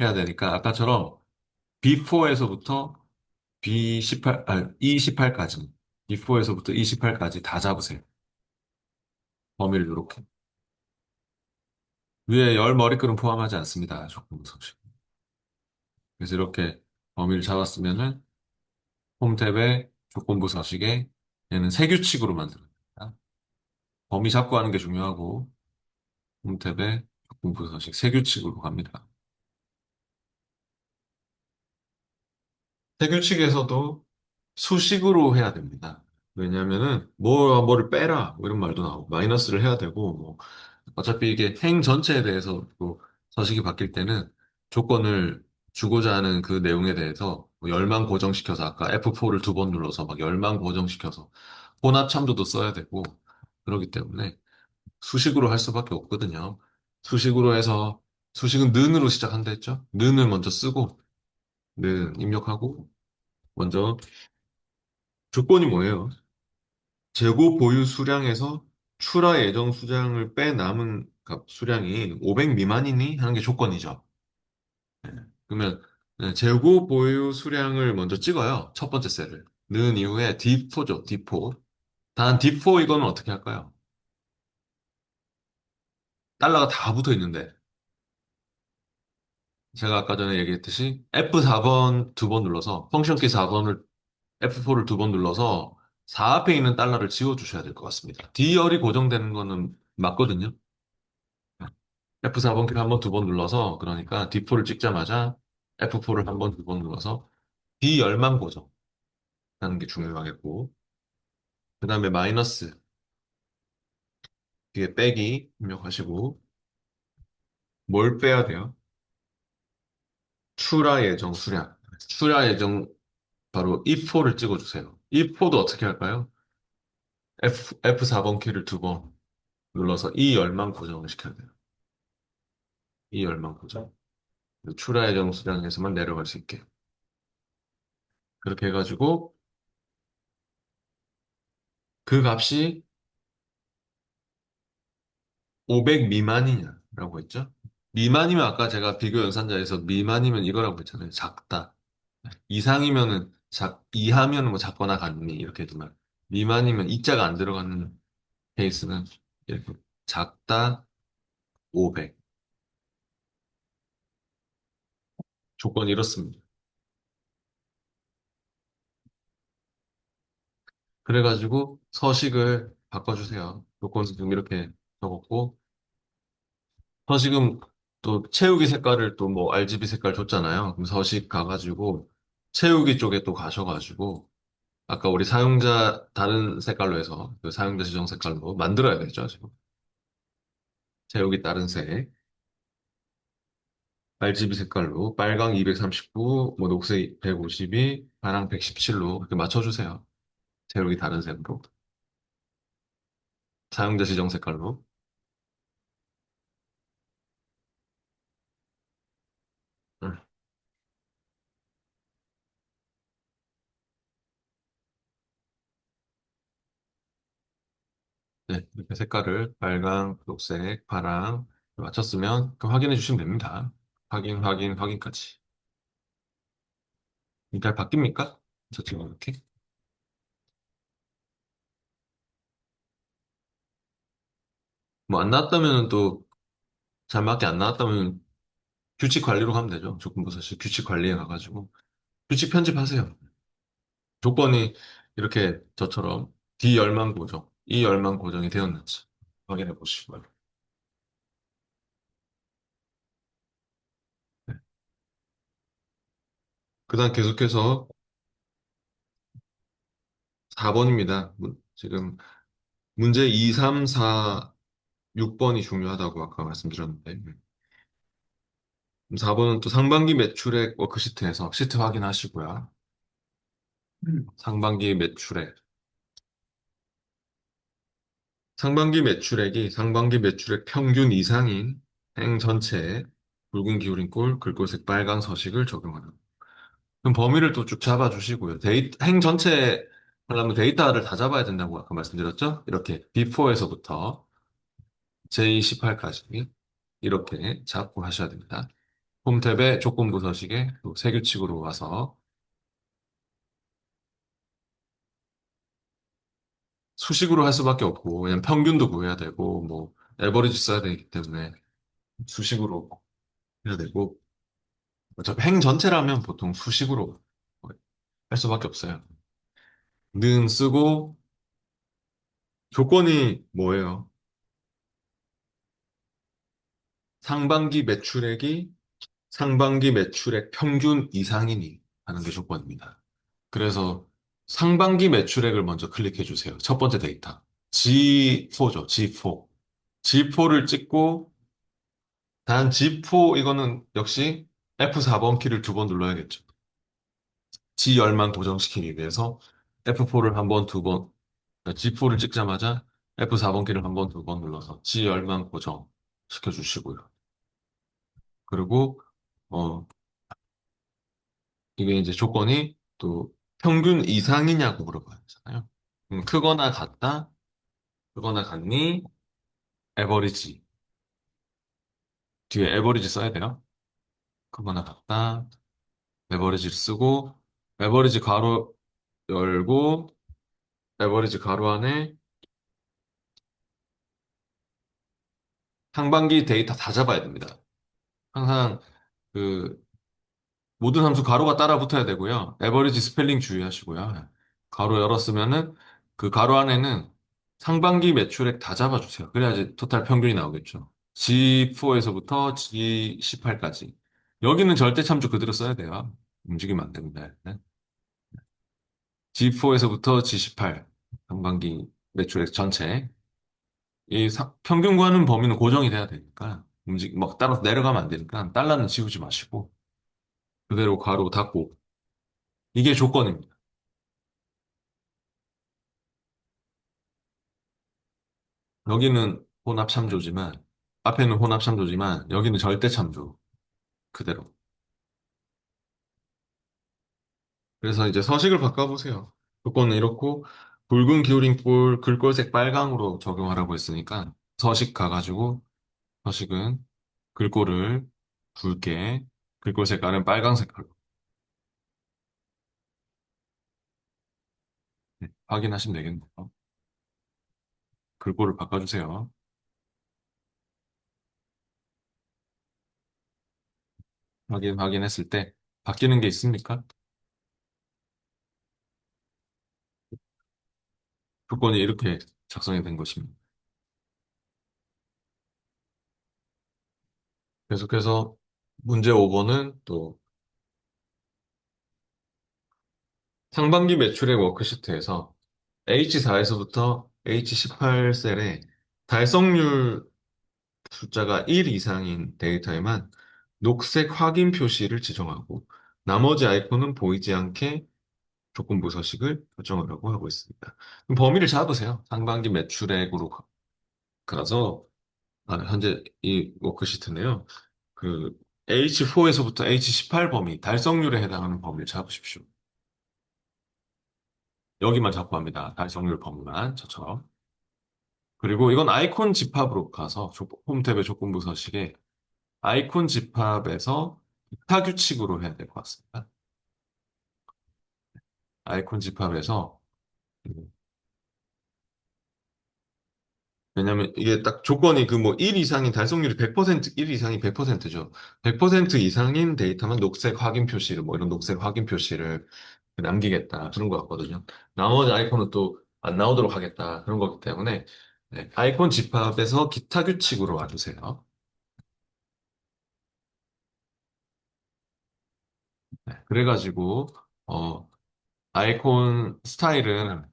해야 되니까 아까처럼 B4에서부터 B18, E18까지 B4에서부터 E18까지 다 잡으세요. 범위를 이렇게. 위에 열 머리글은 포함하지 않습니다. 조건부 서식. 그래서 이렇게 범위를 잡았으면은 홈 탭에 조건부 서식에 얘는 새 규칙으로 만들어줍니다. 범위 잡고 하는 게 중요하고 홈 탭에 조건부 서식 새 규칙으로 갑니다. 새 규칙에서도 수식으로 해야 됩니다. 왜냐하면은 뭐를 빼라 뭐 이런 말도 나오고 마이너스를 해야 되고 뭐 어차피 이게 행 전체에 대해서 또 서식이 바뀔 때는 조건을 주고자 하는 그 내용에 대해서 뭐 열만 고정시켜서 아까 F4를 두 번 눌러서 막 열만 고정시켜서 혼합 참조도 써야 되고 그렇기 때문에 수식으로 할 수밖에 없거든요. 수식으로 해서 수식은 는으로 시작한다 했죠. 는을 먼저 쓰고 는 입력하고 먼저 조건이 뭐예요? 재고 보유 수량에서 출하 예정 수량을 빼 남은 값 수량이 500 미만이니 하는 게 조건이죠. 그러면 네, 재고 보유 수량을 먼저 찍어요. 첫 번째 셀을. 넣은 이후에 D4죠. D4. 단 D4 이거는 어떻게 할까요? 달러가 다 붙어 있는데 제가 아까 전에 얘기했듯이 F4번 두 번 눌러서 펑션키 4번을 F4를 두 번 눌러서 4 앞에 있는 달러를 지워 주셔야 될 것 같습니다. D열이 고정되는 거는 맞거든요. F4번 키를 한 번, 두 번 눌러서 그러니까 D4를 찍자마자 F4를 한 번, 두 번 눌러서 D열만 고정하는 게 중요하겠고 그 다음에 마이너스 뒤에 빼기 입력하시고 뭘 빼야 돼요? 출하 예정 수량. 출하 예정 바로 E4를 찍어주세요. E4도 어떻게 할까요? F4번 키를 두 번 눌러서 이 열만 고정을 시켜야 돼요. 이 열만 고정. 출하 예정 수량에서만 내려갈 수 있게. 그렇게 해가지고 그 값이 500 미만이냐라고 했죠? 미만이면 아까 제가 비교 연산자에서 미만이면 이거라고 했잖아요. 작다. 이상이면은 이하면은 뭐 작거나 같니 이렇게 해두면 미만이면 이자가 안 들어가는 케이스는 이렇게 작다 500 조건이 이렇습니다. 그래가지고 서식을 바꿔주세요. 조건 지금 이렇게 적었고 서식은 또 채우기 색깔을 또 뭐 RGB 색깔 줬잖아요. 그럼 서식 가가지고 채우기 쪽에 또 가셔가지고 아까 우리 사용자 다른 색깔로 해서 그 사용자 지정 색깔로 만들어야 되죠, 지금. 채우기 다른 색. RGB 색깔로 빨강 239, 뭐 녹색 152, 파랑 117로 이렇게 맞춰주세요. 채우기 다른 색으로. 사용자 지정 색깔로. 음, 네, 이렇게 색깔을 빨강, 녹색, 파랑 맞췄으면 그 확인해 주시면 됩니다. 확인, 확인, 확인까지. 잘 바뀝니까? 저쪽으로 이렇게. 뭐 안 나왔다면 또 잘 맞게 안 나왔다면 규칙 관리로 가면 되죠. 조건부 사실 규칙 관리에 가가지고 규칙 편집하세요. 조건이 이렇게 저처럼 D10만 고정, E10만 고정이 되었는지 확인해 보시고요. 네. 그다음 계속해서 4번입니다. 지금 문제 2, 3, 4, 6번이 중요하다고 아까 말씀드렸는데 4번은 또 상반기 매출액 워크시트에서 시트 확인하시고요. 상반기 매출액. 상반기 매출액이 상반기 매출액 평균 이상인 행 전체에 붉은 기울인 꼴, 글꼴색 빨강 서식을 적용하는. 그럼 범위를 또 쭉 잡아주시고요. 행 전체 하려면 데이터를 다 잡아야 된다고 아까 말씀드렸죠? 이렇게 B4에서부터 J18까지 이렇게 잡고 하셔야 됩니다. 홈 탭에 조건부 서식에 또 세규칙으로 와서 수식으로 할 수밖에 없고, 그냥 평균도 구해야 되고, 뭐, 에버리지 써야 되기 때문에 수식으로 해야 되고, 어차피 행 전체라면 보통 수식으로 할 수밖에 없어요. 는 쓰고, 조건이 뭐예요? 상반기 매출액이 상반기 매출액 평균 이상이니 하는 게 조건입니다. 그래서 상반기 매출액을 먼저 클릭해 주세요. 첫 번째 데이터. G4죠, G4. G4를 찍고, 단 G4 이거는 역시 F4번 키를 두 번 눌러야겠죠. G열만 고정시키기 위해서 F4를 한 번, 두 번, G4를 찍자마자 F4번 키를 한 번, 두 번 눌러서 G열만 고정시켜 주시고요. 그리고, 어, 이게 이제 조건이 또 평균 이상이냐고 물어봐야 되잖아요. 크거나 같다, 크거나 같니, 에버리지. 뒤에 에버리지 써야 돼요. 크거나 같다, 에버리지를 쓰고, 에버리지 괄호 열고, 에버리지 괄호 안에 상반기 데이터 다 잡아야 됩니다. 항상 그 모든 함수 가로가 따라 붙어야 되고요. 에버리지 스펠링 주의하시고요. 가로 열었으면은 그 가로 안에는 상반기 매출액 다 잡아주세요. 그래야지 토탈 평균이 나오겠죠. G4에서부터 G18까지. 여기는 절대 참조 그대로 써야 돼요. 움직이면 안 됩니다. 네. G4에서부터 G18 상반기 매출액 전체. 평균 구하는 범위는 고정이 돼야 되니까 막 따라서 내려가면 안 되니까 달러는 지우지 마시고 그대로 가로 닫고 이게 조건입니다. 여기는 혼합 참조지만, 앞에는 혼합 참조지만, 여기는 절대 참조. 그대로. 그래서 이제 서식을 바꿔보세요. 조건은 이렇고, 붉은 기울임볼 글꼴색 빨강으로 적용하라고 했으니까, 서식 가가지고, 서식은 글꼴을 붉게, 글꼴 색깔은 빨강 색깔로. 네, 확인하시면 되겠네요. 글꼴을 바꿔주세요. 확인했을 때, 바뀌는 게 있습니까? 조건이 이렇게 작성이 된 것입니다. 계속해서 문제 5번은 또 상반기 매출액 워크시트에서 H4에서부터 H18셀에 달성률 숫자가 1 이상인 데이터에만 녹색 확인 표시를 지정하고 나머지 아이콘은 보이지 않게 조건부 서식을 결정하라고 하고 있습니다. 그럼 범위를 잡으세요. 상반기 매출액으로 가서 현재 이 워크시트인데요. 그 H4에서부터 H18 범위, 달성률에 해당하는 범위를 잡으십시오. 여기만 잡고 합니다. 달성률 범위만 저처럼. 그리고 이건 아이콘 집합으로 가서 홈 탭의 조건부 서식에 아이콘 집합에서 기타 규칙으로 해야 될 것 같습니다. 아이콘 집합에서 왜냐면 이게 딱 조건이 그 뭐 1 이상인 달성률이 100%, 1 이상이 100%죠. 100% 이상인 데이터만 녹색 확인 표시를 뭐 이런 녹색 확인 표시를 남기겠다 그런 것 같거든요. 나머지 아이콘은 또 안 나오도록 하겠다 그런 거기 때문에 네, 아이콘 집합에서 기타 규칙으로 와주세요. 네, 그래가지고 어, 아이콘 스타일은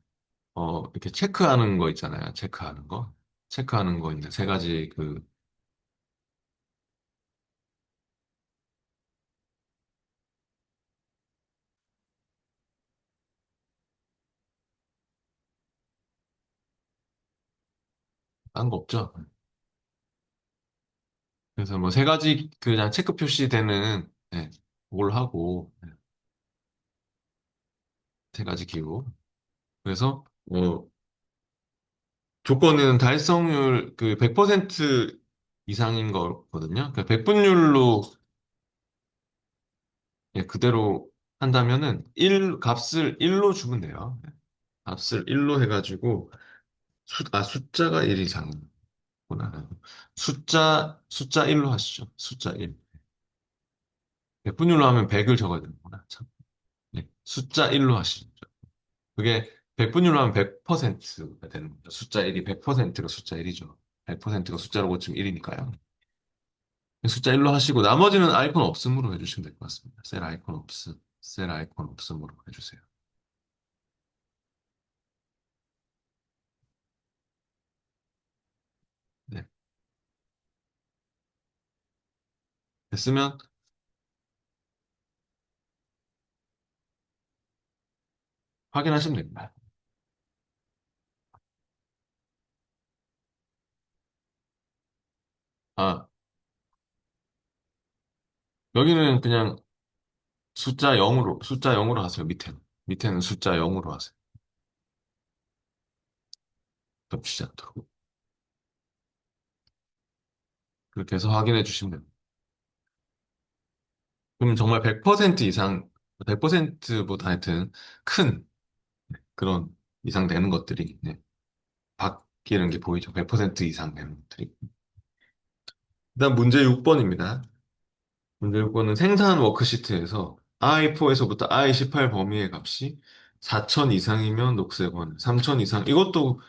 이렇게 체크하는 거 있잖아요. 체크하는 거. 체크하는 거 있는 세 가지 딴 거 없죠. 그래서 뭐 세 가지 그냥 체크 표시되는 네, 그걸 하고 네, 세 가지 기호. 그래서 조건은 달성률 그 100% 이상인 거거든요. 그 백분율로 예, 그대로 한다면은 1 값을 1로 주면 돼요. 값을 1로 해가지고 숫자가 1 이상이구나. 숫자 1로 하시죠. 숫자 1. 백분율로 하면 100을 적어야 되는구나. 참. 네, 숫자 1로 하시죠. 그게 100분율로 하면 100%가 되는 거죠. 숫자 1이 100%가 숫자 1이죠. 100%가 숫자로 고치면 1이니까요. 숫자 1로 하시고 나머지는 아이콘 없음으로 해주시면 될 것 같습니다. 셀 아이콘 없음, 셀 아이콘 없음으로 해주세요. 네. 됐으면 확인하시면 됩니다. 아, 여기는 그냥 숫자 0으로 하세요, 밑에는. 밑에는 숫자 0으로 하세요. 겹치지 않도록. 그렇게 해서 확인해 주시면 됩니다. 그럼 정말 100% 이상, 100%보다 하여튼 큰 그런 이상 되는 것들이 네, 바뀌는 게 보이죠. 100% 이상 되는 것들이. 그다음 문제 6번입니다. 문제 6번은 생산 워크시트에서 I4에서부터 I18 범위의 값이 4천 이상이면 녹색원, 3천 이상, 이것도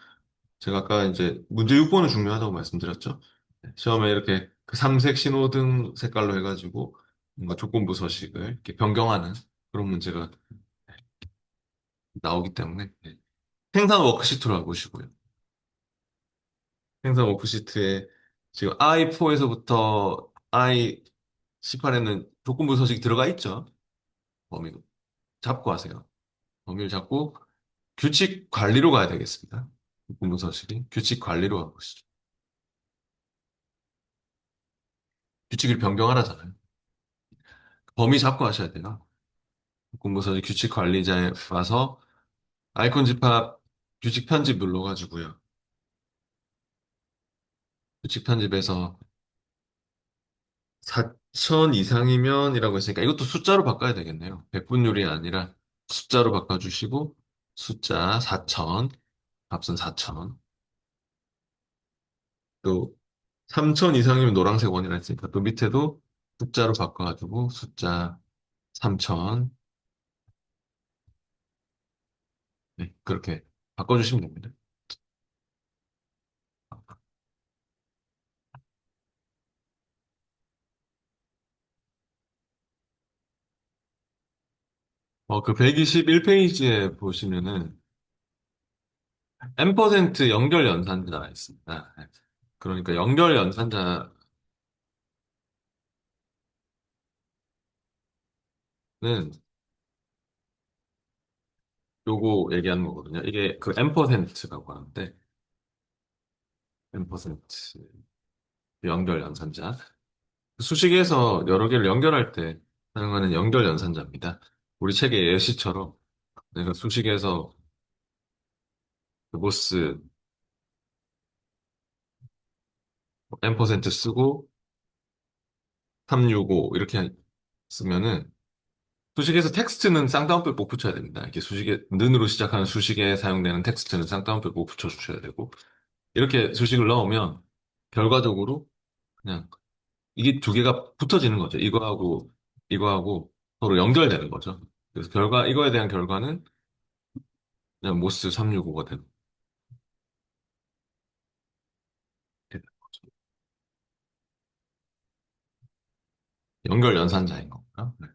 제가 아까 이제 문제 6번은 중요하다고 말씀드렸죠. 네, 시험에 이렇게 그 삼색 신호등 색깔로 해가지고 뭔가 조건부 서식을 이렇게 변경하는 그런 문제가 나오기 때문에 네. 생산 워크시트로 보시고요. 생산 워크시트에 지금 I4에서부터 I18에는 조건부 서식이 들어가 있죠. 범위 잡고 하세요. 범위를 잡고 규칙 관리로 가야 되겠습니다. 조건부 서식이 규칙 관리로 가보시죠. 규칙을 변경하라잖아요. 범위 잡고 하셔야 돼요. 공부서의 규칙 관리자에 와서 아이콘 집합 규칙 편집 눌러가지고요. 규칙 편집에서 4천 이상이면이라고 했으니까 이것도 숫자로 바꿔야 되겠네요. 백분율이 아니라 숫자로 바꿔주시고 숫자 4천, 값은 4천. 또 3천 이상이면 노란색 원이라 했으니까 또 밑에도 숫자로 바꿔가지고 숫자 3천. 네, 그렇게 바꿔주시면 됩니다. 그 121페이지에 보시면은 M% 연결 연산자가 있습니다. 네. 그러니까 연결 연산자는 요거 얘기하는 거거든요. 이게 그 M%라고 하는데 M% 연결 연산자. 수식에서 여러 개를 연결할 때 사용하는 연결 연산자입니다. 우리 책의 예시처럼 내가 수식에서 그 모스 M% 쓰고 365 이렇게 쓰면은 수식에서 텍스트는 쌍따옴표 꼭 붙여야 됩니다. 이렇게 수식에 는으로 시작하는 수식에 사용되는 텍스트는 쌍따옴표 꼭 붙여주셔야 되고 이렇게 수식을 넣으면 결과적으로 그냥 이게 두 개가 붙어지는 거죠. 이거하고 서로 연결되는 거죠. 그래서 이거에 대한 결과는 그냥 모스 365가 되는 거죠. 연결 연산자인 겁니다. 네.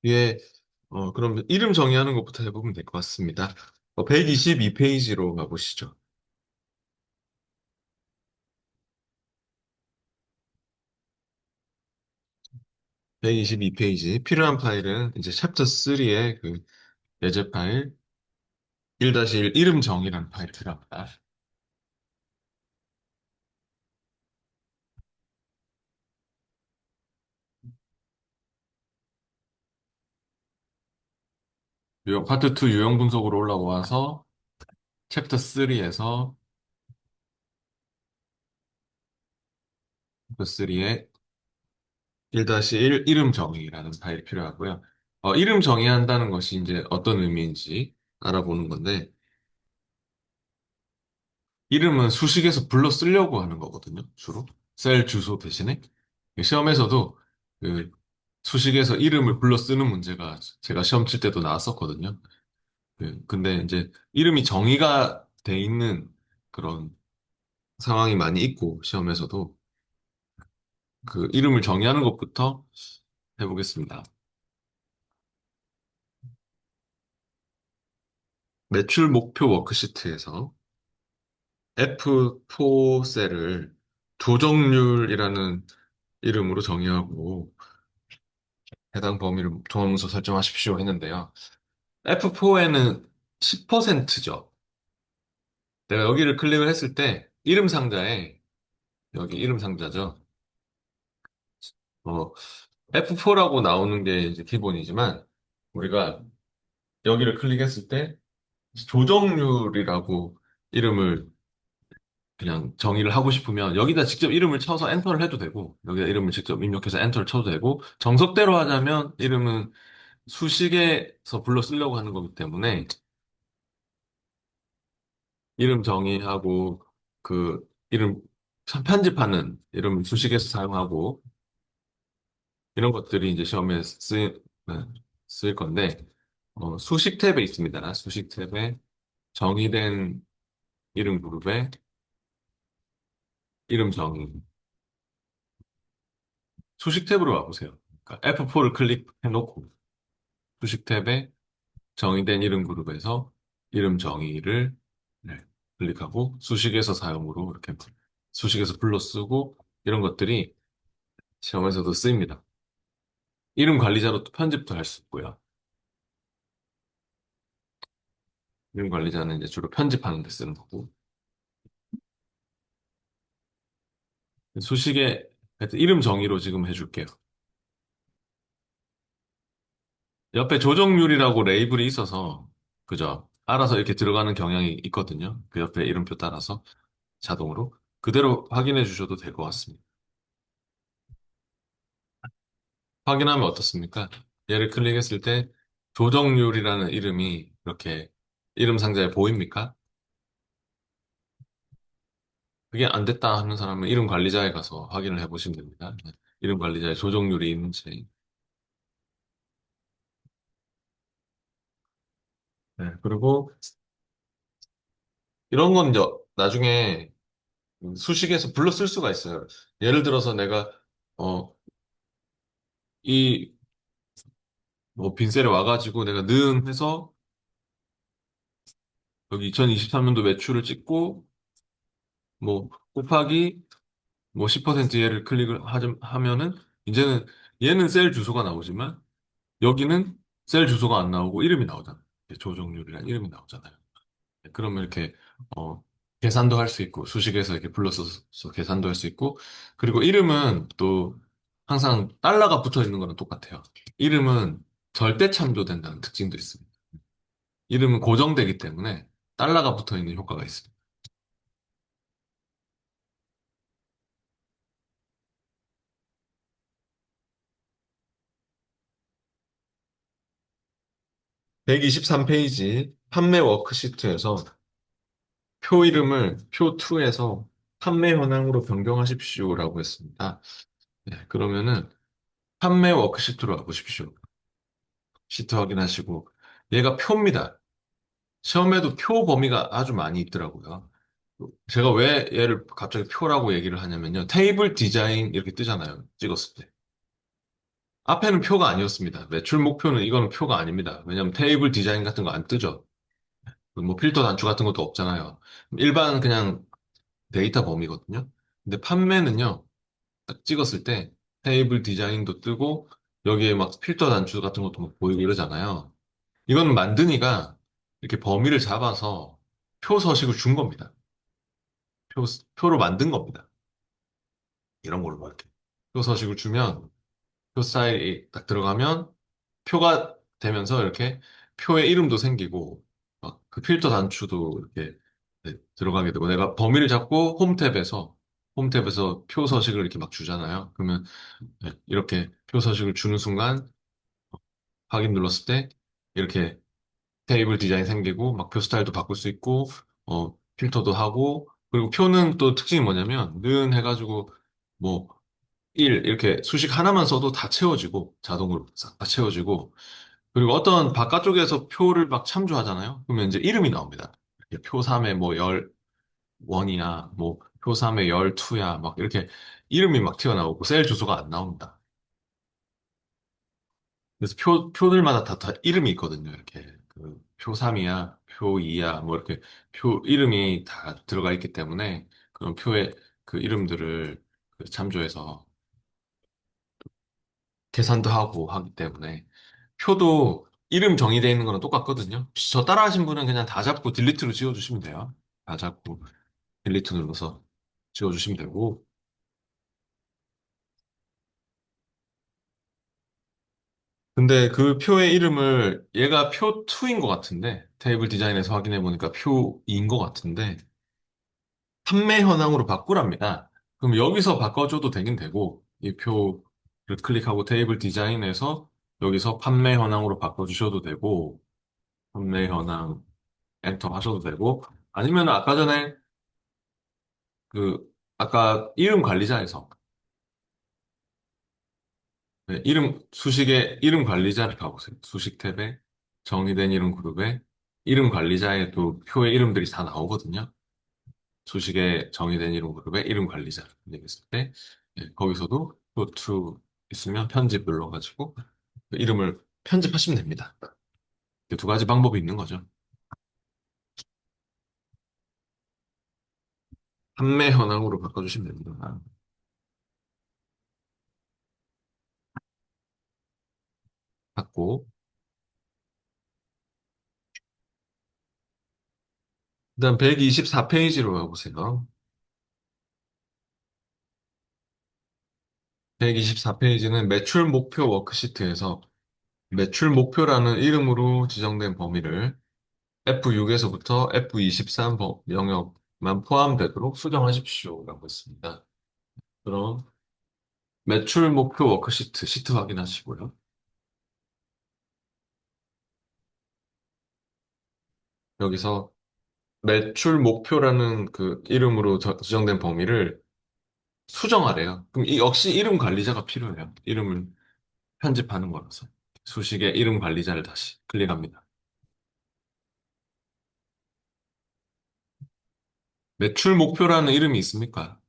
뒤에, 그럼 이름 정의하는 것부터 해보면 될 것 같습니다. 122페이지로 가보시죠. 122페이지. 필요한 파일은 이제 챕터 3의 그 예제 파일 1-1 이름 정의라는 파일이 필요합니다. 파트 2 유형 분석으로 올라와서 챕터 3에서 챕터 3의 1-1 이름 정의라는 파일이 필요하고요. 이름 정의한다는 것이 이제 어떤 의미인지 알아보는 건데, 이름은 수식에서 불러 쓰려고 하는 거거든요, 주로. 셀 주소 대신에. 시험에서도 그 수식에서 이름을 불러 쓰는 문제가 제가 시험 칠 때도 나왔었거든요. 근데 이제 이름이 정의가 돼 있는 그런 상황이 많이 있고, 시험에서도 그 이름을 정의하는 것부터 해보겠습니다. 매출 목표 워크시트에서 F4 셀을 조정률이라는 이름으로 정의하고 해당 범위를 종합문서 설정하십시오 했는데요. F4에는 10%죠. 내가 여기를 클릭을 했을 때 이름 상자에 여기 이름 상자죠. 어, F4라고 나오는 게 이제 기본이지만 우리가 여기를 클릭했을 때 조정률이라고 이름을 그냥 정의를 하고 싶으면 여기다 직접 이름을 쳐서 엔터를 해도 되고 여기다 이름을 직접 입력해서 엔터를 쳐도 되고 정석대로 하자면 이름은 수식에서 불러 쓰려고 하는 거기 때문에 이름 정의하고 그 이름 편집하는 이름 수식에서 사용하고 이런 것들이 이제 시험에 네, 쓰일 건데 수식 탭에 있습니다. 수식 탭에 정의된 이름 그룹에 이름 정의 수식 탭으로 와보세요. 그러니까 F4를 클릭해놓고 수식 탭에 정의된 이름 그룹에서 이름 정의를 네, 클릭하고 수식에서 사용으로 이렇게 수식에서 불러 쓰고 이런 것들이 시험에서도 쓰입니다. 이름 관리자로 또 편집도 할 수 있고요. 이름 관리자는 이제 주로 편집하는 데 쓰는 거고 수식에 하여튼 이름 정의로 지금 해줄게요. 옆에 조정률이라고 레이블이 있어서 그죠? 알아서 이렇게 들어가는 경향이 있거든요. 그 옆에 이름표 따라서 자동으로 그대로 확인해 주셔도 될 것 같습니다. 확인하면 어떻습니까? 얘를 클릭했을 때 조정률이라는 이름이 이렇게 이름 상자에 보입니까? 그게 안 됐다 하는 사람은 이름 관리자에 가서 확인을 해보시면 됩니다. 네. 이름 관리자에 조정률이 있는지. 네. 그리고 이런 건 이제 나중에 수식에서 불러 쓸 수가 있어요. 예를 들어서 내가 어, 이 뭐 빈셀에 와가지고 내가 는 해서 여기 2023년도 매출을 찍고 뭐 곱하기 뭐 10% 얘를 클릭을 하면은 이제는 얘는 셀 주소가 나오지만 여기는 셀 주소가 안 나오고 이름이 나오잖아요. 조정률이란 이름이 나오잖아요. 그러면 이렇게 어, 계산도 할 수 있고 수식에서 이렇게 불러서 계산도 할 수 있고 그리고 이름은 또 항상 달러가 붙어 있는 거랑 똑같아요. 이름은 절대 참조된다는 특징도 있습니다. 이름은 고정되기 때문에 달러가 붙어 있는 효과가 있습니다. 123페이지 판매 워크시트에서 표 이름을 표 2에서 판매 현황으로 변경하십시오라고 했습니다. 네, 그러면은 판매 워크시트로 와보십시오. 시트 확인하시고 얘가 표입니다. 시험에도 표 범위가 아주 많이 있더라고요. 제가 왜 얘를 갑자기 표라고 얘기를 하냐면요. 테이블 디자인 이렇게 뜨잖아요. 찍었을 때. 앞에는 표가 아니었습니다. 매출 목표는 이거는 표가 아닙니다. 왜냐하면 테이블 디자인 같은 거 안 뜨죠. 뭐 필터 단추 같은 것도 없잖아요. 일반 그냥 데이터 범위거든요. 근데 판매는요. 딱 찍었을 때 테이블 디자인도 뜨고 여기에 막 필터 단추 같은 것도 막 보이고 이러잖아요. 이거는 만드니가 이렇게 범위를 잡아서 표 서식을 준 겁니다. 표로 만든 겁니다. 이런 걸로 막 이렇게. 표 서식을 주면 표 스타일이 딱 들어가면 표가 되면서 이렇게 표의 이름도 생기고 막 그 필터 단추도 이렇게 네, 들어가게 되고 내가 범위를 잡고 홈탭에서 표 서식을 이렇게 막 주잖아요. 그러면 네, 이렇게 표 서식을 주는 순간 확인 눌렀을 때 이렇게 테이블 디자인 생기고 막 표 스타일도 바꿀 수 있고 필터도 하고 그리고 표는 또 특징이 뭐냐면 는 해가지고 뭐 1 이렇게 수식 하나만 써도 다 채워지고 자동으로 싹 다 채워지고 그리고 어떤 바깥쪽에서 표를 막 참조하잖아요. 그러면 이제 이름이 나옵니다. 이렇게 표 3에 뭐 열 1이야 뭐 표 3에 열 2야 막 이렇게 이름이 막 튀어나오고 셀 주소가 안 나옵니다. 그래서 표들마다 다 이름이 있거든요. 이렇게 표 3이야, 표 2야, 뭐 이렇게 표 이름이 다 들어가 있기 때문에 그런 표의 그 이름들을 참조해서 계산도 하고 하기 때문에 표도 이름 정의되어 있는 거랑 똑같거든요. 저 따라 하신 분은 그냥 다 잡고 딜리트로 지워주시면 돼요. 다 잡고 딜리트 눌러서 지워주시면 되고. 근데 그 표의 이름을 얘가 표 2인 것 같은데 테이블 디자인에서 확인해 보니까 표 2인 것 같은데 판매 현황으로 바꾸랍니다. 그럼 여기서 바꿔줘도 되긴 되고 이 표를 클릭하고 테이블 디자인에서 여기서 판매 현황으로 바꿔주셔도 되고 판매 현황 엔터 하셔도 되고 아니면 아까 전에 그 아까 이름 관리자에서 네, 이름 수식의 이름 관리자를 가보세요. 수식 탭에 정의된 이름 그룹에 이름 관리자에 또 표의 이름들이 다 나오거든요. 수식에 정의된 이름 그룹에 이름 관리자 클릭했을 때 예, 거기서도 to 있으면 편집 눌러가지고 그 이름을 편집하시면 됩니다. 이두 가지 방법이 있는 거죠. 판매 현황으로 바꿔주시면 됩니다. 받고 그다음 124페이지로 가보세요. 124페이지는 매출 목표 워크시트에서 매출 목표라는 이름으로 지정된 범위를 F6에서부터 F23 영역만 포함되도록 수정하십시오라고 했습니다. 그럼 매출 목표 워크시트 시트 확인하시고요. 여기서 매출 목표라는 그 이름으로 지정된 범위를 수정하래요. 그럼 이 역시 이름 관리자가 필요해요. 이름을 편집하는 거라서. 수식의 이름 관리자를 다시 클릭합니다. 매출 목표라는 이름이 있습니까?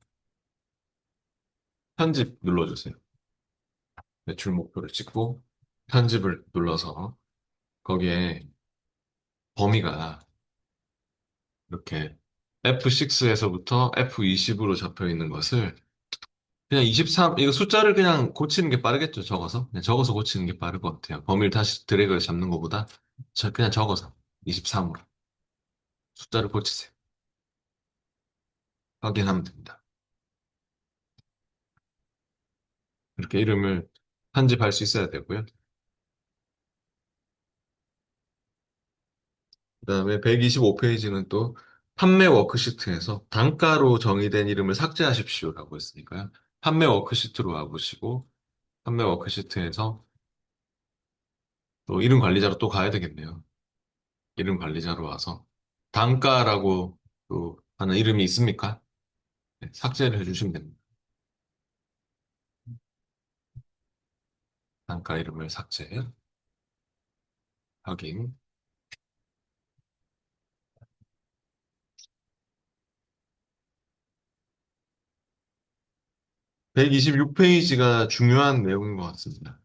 편집 눌러주세요. 매출 목표를 찍고 편집을 눌러서 거기에 범위가 이렇게 F6에서부터 F20으로 잡혀 있는 것을 그냥 23, 이거 숫자를 그냥 고치는 게 빠르겠죠, 적어서. 그냥 적어서 고치는 게 빠를 것 같아요. 범위를 다시 드래그를 잡는 것보다 그냥 적어서 23으로 숫자를 고치세요. 확인하면 됩니다. 이렇게 이름을 편집할 수 있어야 되고요. 그다음에 125페이지는 또 판매 워크시트에서 단가로 정의된 이름을 삭제하십시오라고 했으니까요. 판매 워크시트로 와보시고 판매 워크시트에서 또 이름 관리자로 또 가야 되겠네요. 이름 관리자로 와서 단가라고 또 하는 이름이 있습니까? 네, 삭제를 해주시면 됩니다. 단가 이름을 삭제, 확인. 126페이지가 중요한 내용인 것 같습니다.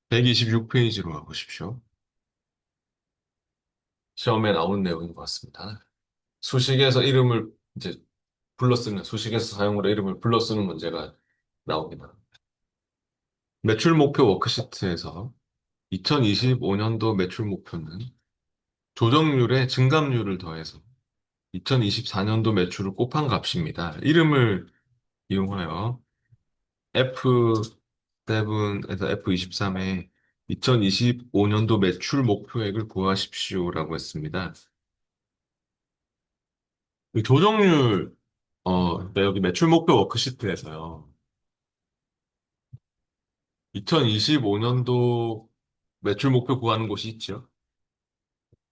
126페이지로 가보십시오. 시험에 나오는 내용인 것 같습니다. 수식에서 이름을 이제 불러 쓰는, 수식에서 사용으로 이름을 불러 쓰는 문제가 나옵니다. 매출 목표 워크시트에서 2025년도 매출 목표는 조정률에 증감률을 더해서 2024년도 매출을 곱한 값입니다. 이름을 이용하여 F7에서 F23에 2025년도 매출 목표액을 구하십시오라고 했습니다. 이 조정률, 네, 여기 매출 목표 워크시트에서요. 2025년도 매출 목표 구하는 곳이 있죠.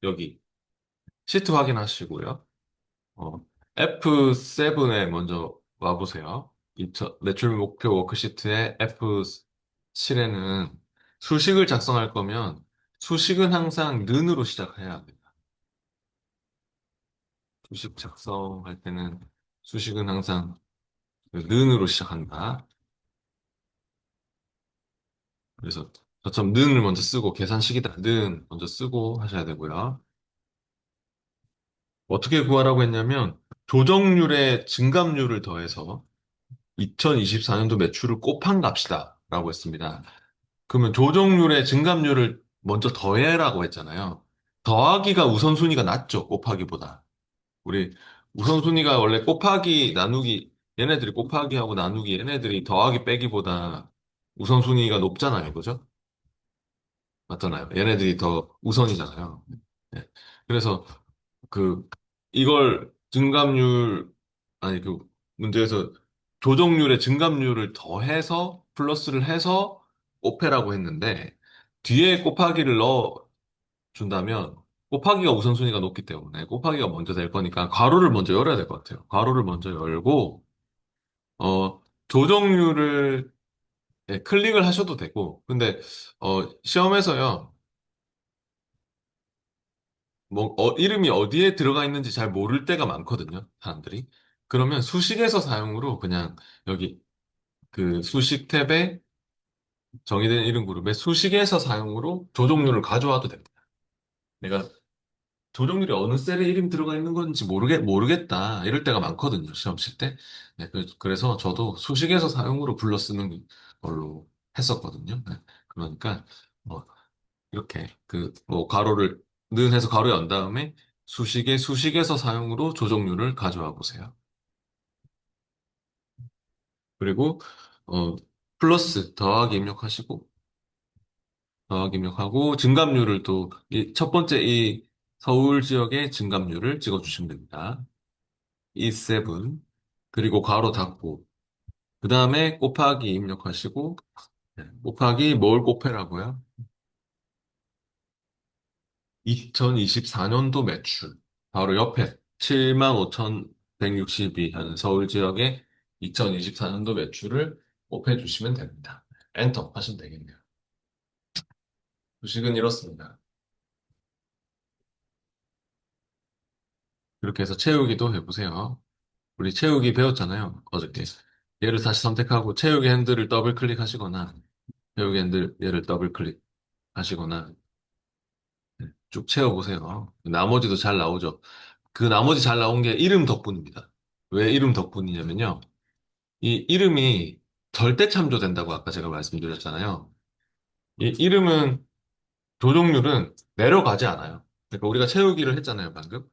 여기 시트 확인하시고요. F7에 먼저 와보세요. 매출 목표 워크시트의 F7에는 수식을 작성할 거면 수식은 항상 는으로 시작해야 합니다. 수식 작성할 때는 수식은 항상 그 는으로 시작한다. 그래서 저처럼 는을 먼저 쓰고 계산식이다. 는 먼저 쓰고 하셔야 되고요. 어떻게 구하라고 했냐면 조정률의 증감률을 더해서 2024년도 매출을 곱한 값이다 라고 했습니다. 그러면 조정률의 증감률을 먼저 더해라고 했잖아요. 더하기가 우선순위가 낮죠, 곱하기보다. 우리 우선순위가 원래 곱하기, 나누기, 얘네들이 곱하기하고 나누기, 얘네들이 더하기 빼기보다 우선순위가 높잖아요, 그죠? 맞잖아요. 얘네들이 더 우선이잖아요. 네. 그래서 그 이걸 증감률 아니 그 문제에서 조정률의 증감률을 더해서 플러스를 해서 곱해라고 했는데 뒤에 곱하기를 넣어 준다면 곱하기가 우선순위가 높기 때문에 곱하기가 먼저 될 거니까 괄호를 먼저 열어야 될 것 같아요. 괄호를 먼저 열고 조정률을 예, 클릭을 하셔도 되고 근데 시험에서요 뭐 이름이 어디에 들어가 있는지 잘 모를 때가 많거든요. 사람들이. 그러면 수식에서 사용으로 그냥 여기 그 수식 탭에 정의된 이름 그룹에 수식에서 사용으로 조종률을 가져와도 됩니다. 내가 조종률이 어느 셀에 이름 들어가 있는 건지 모르겠다. 이럴 때가 많거든요. 시험 칠 때. 네, 그래서 저도 수식에서 사용으로 불러 쓰는 걸로 했었거든요. 네, 그러니까 뭐 이렇게 그 뭐 가로를 는 해서 가로 연 다음에 수식에서 사용으로 조정률을 가져와 보세요. 그리고 어 플러스 더하기 입력하시고 더하기 입력하고 증감률을 또 이 첫 번째 이 서울 지역의 증감률을 찍어 주시면 됩니다. 이 세븐 그리고 괄호 닫고 그 다음에 곱하기 입력하시고 네, 곱하기 뭘 곱해라고요? 2024년도 매출. 바로 옆에 75,162 하는 서울 지역의 2024년도 매출을 곱해 주시면 됩니다. 엔터 하시면 되겠네요. 주식은 이렇습니다. 이렇게 해서 채우기도 해보세요. 우리 채우기 배웠잖아요. 어저께. 얘를 다시 선택하고 채우기 핸들을 더블 클릭하시거나 채우기 핸들 얘를 더블 클릭하시거나 쭉 채워보세요. 나머지도 잘 나오죠. 그 나머지 잘 나온 게 이름 덕분입니다. 왜 이름 덕분이냐면요. 이 이름이 절대 참조된다고 아까 제가 말씀드렸잖아요. 이 이름은 조종률은 내려가지 않아요. 그러니까 우리가 채우기를 했잖아요, 방금.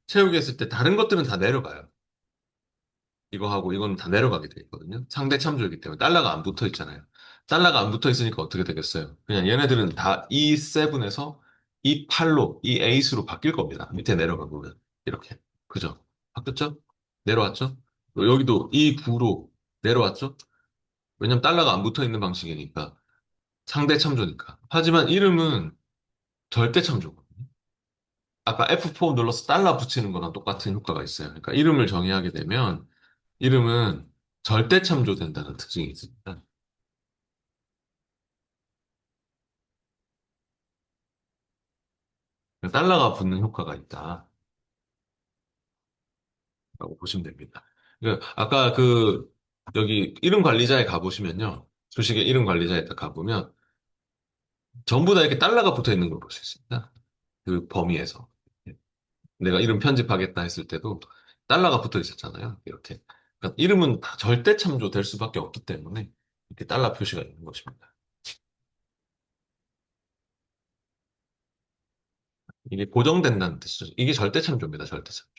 채우기 했을 때 다른 것들은 다 내려가요. 이거하고 이거는 다 내려가게 돼 있거든요. 상대 참조이기 때문에 달러가 안 붙어 있잖아요. 달러가 안 붙어 있으니까 어떻게 되겠어요? 그냥 얘네들은 다 E7에서 E8로, E8로 바뀔 겁니다. 밑에 내려가 보면. 이렇게. 그죠? 바뀌었죠? 내려왔죠? 여기도 E9로 내려왔죠? 왜냐면 달러가 안 붙어 있는 방식이니까. 상대 참조니까. 하지만 이름은 절대 참조거든요. 아까 F4 눌러서 달러 붙이는 거랑 똑같은 효과가 있어요. 그러니까 이름을 정의하게 되면 이름은 절대 참조된다는 특징이 있습니다. 그러니까 달러가 붙는 효과가 있다라고 보시면 됩니다. 그러니까 아까 그 여기 이름 관리자에 가보시면요. 주식의 이름 관리자에 딱 가보면 전부 다 이렇게 달러가 붙어 있는 걸 볼 수 있습니다. 그 범위에서. 내가 이름 편집하겠다 했을 때도 달러가 붙어 있었잖아요. 이렇게. 그러니까 이름은 다 절대 참조될 수밖에 없기 때문에 이렇게 달러 표시가 있는 것입니다. 이게 고정된다는 뜻이죠. 이게 절대 참조입니다. 절대 참조.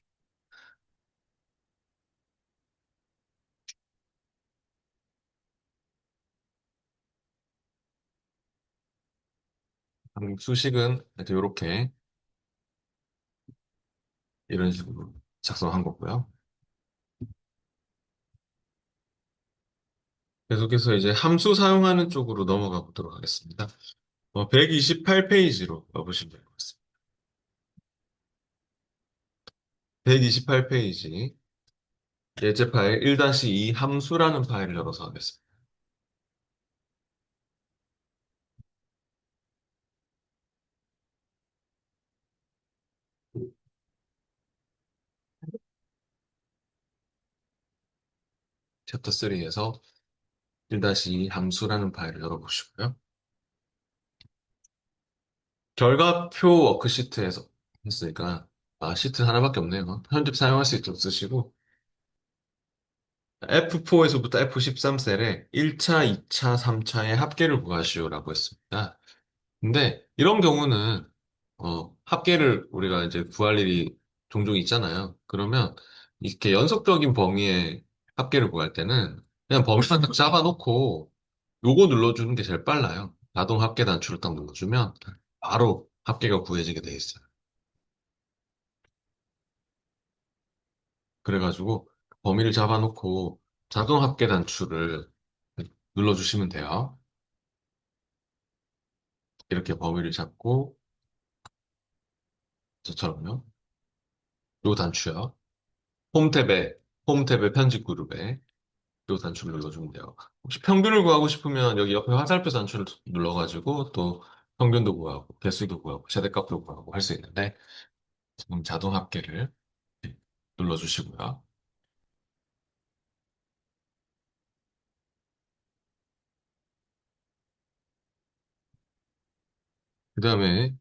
한국 수식은 이렇게 이런 식으로 작성한 거고요. 계속해서 이제 함수 사용하는 쪽으로 넘어가 보도록 하겠습니다. 128페이지로 가보시면 될 것 같습니다. 128페이지 예제 파일 1-2 함수라는 파일을 열어서 하겠습니다. 챕터 3에서 1-2 함수라는 파일을 열어보시고요. 결과표 워크시트에서 했으니까 시트 하나밖에 없네요. 편집 사용할 수 있도록 쓰시고 F4에서부터 F13셀에 1차, 2차, 3차의 합계를 구하시오라고 했습니다. 근데 이런 경우는 합계를 우리가 이제 구할 일이 종종 있잖아요. 그러면 이렇게 연속적인 범위의 합계를 구할 때는 그냥 범위만 딱 잡아놓고 요거 눌러주는 게 제일 빨라요. 자동 합계 단추를 딱 눌러주면 바로 합계가 구해지게 돼 있어요. 그래가지고 범위를 잡아놓고 자동 합계 단추를 눌러주시면 돼요. 이렇게 범위를 잡고 저처럼요. 요 단추요. 홈탭에 홈탭의 편집 그룹에 요 단추를 눌러주면 돼요. 혹시 평균을 구하고 싶으면 여기 옆에 화살표 단추를 눌러가지고 또 평균도 구하고 개수도 구하고 최대값도 구하고 할 수 있는데 지금 자동 합계를 눌러주시고요. 그 다음에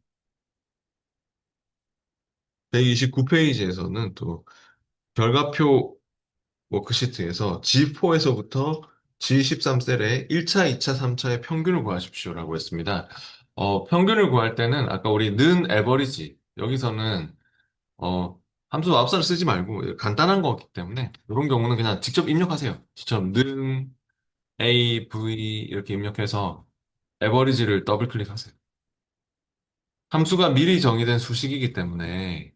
129페이지에서는 또 결과표 워크시트에서 G4에서부터 G13셀에 1차, 2차, 3차의 평균을 구하십시오라고 했습니다. 평균을 구할 때는 아까 우리 는 에버리지 여기서는 함수 마법사를 쓰지 말고 간단한 거기 때문에 이런 경우는 그냥 직접 입력하세요. 직접 는 A, V 이렇게 입력해서 에버리지를 더블 클릭하세요. 함수가 미리 정의된 수식이기 때문에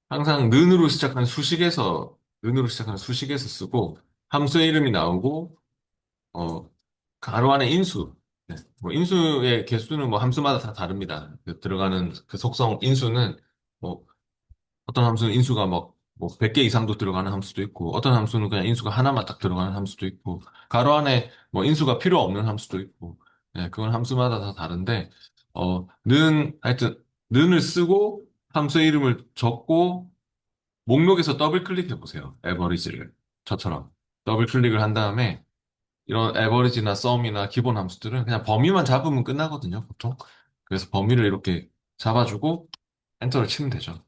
항상 는으로 시작하는 수식에서 쓰고 함수의 이름이 나오고 어, 가로 안에 인수. 네. 뭐 인수의 개수는 뭐 함수마다 다 다릅니다. 그 들어가는 그 속성 인수는 뭐 어떤 함수는 인수가 뭐 100개 이상도 들어가는 함수도 있고 어떤 함수는 그냥 인수가 하나만 딱 들어가는 함수도 있고 가로 안에 뭐 인수가 필요 없는 함수도 있고 네, 그건 함수마다 다 다른데 하여튼 는을 쓰고 함수의 이름을 적고 목록에서 더블 클릭해 보세요. 에버리지를 저처럼 더블 클릭을 한 다음에 이런 에버리지나 썸이나 기본 함수들은 그냥 범위만 잡으면 끝나거든요, 보통. 그래서 범위를 이렇게 잡아주고 엔터를 치면 되죠.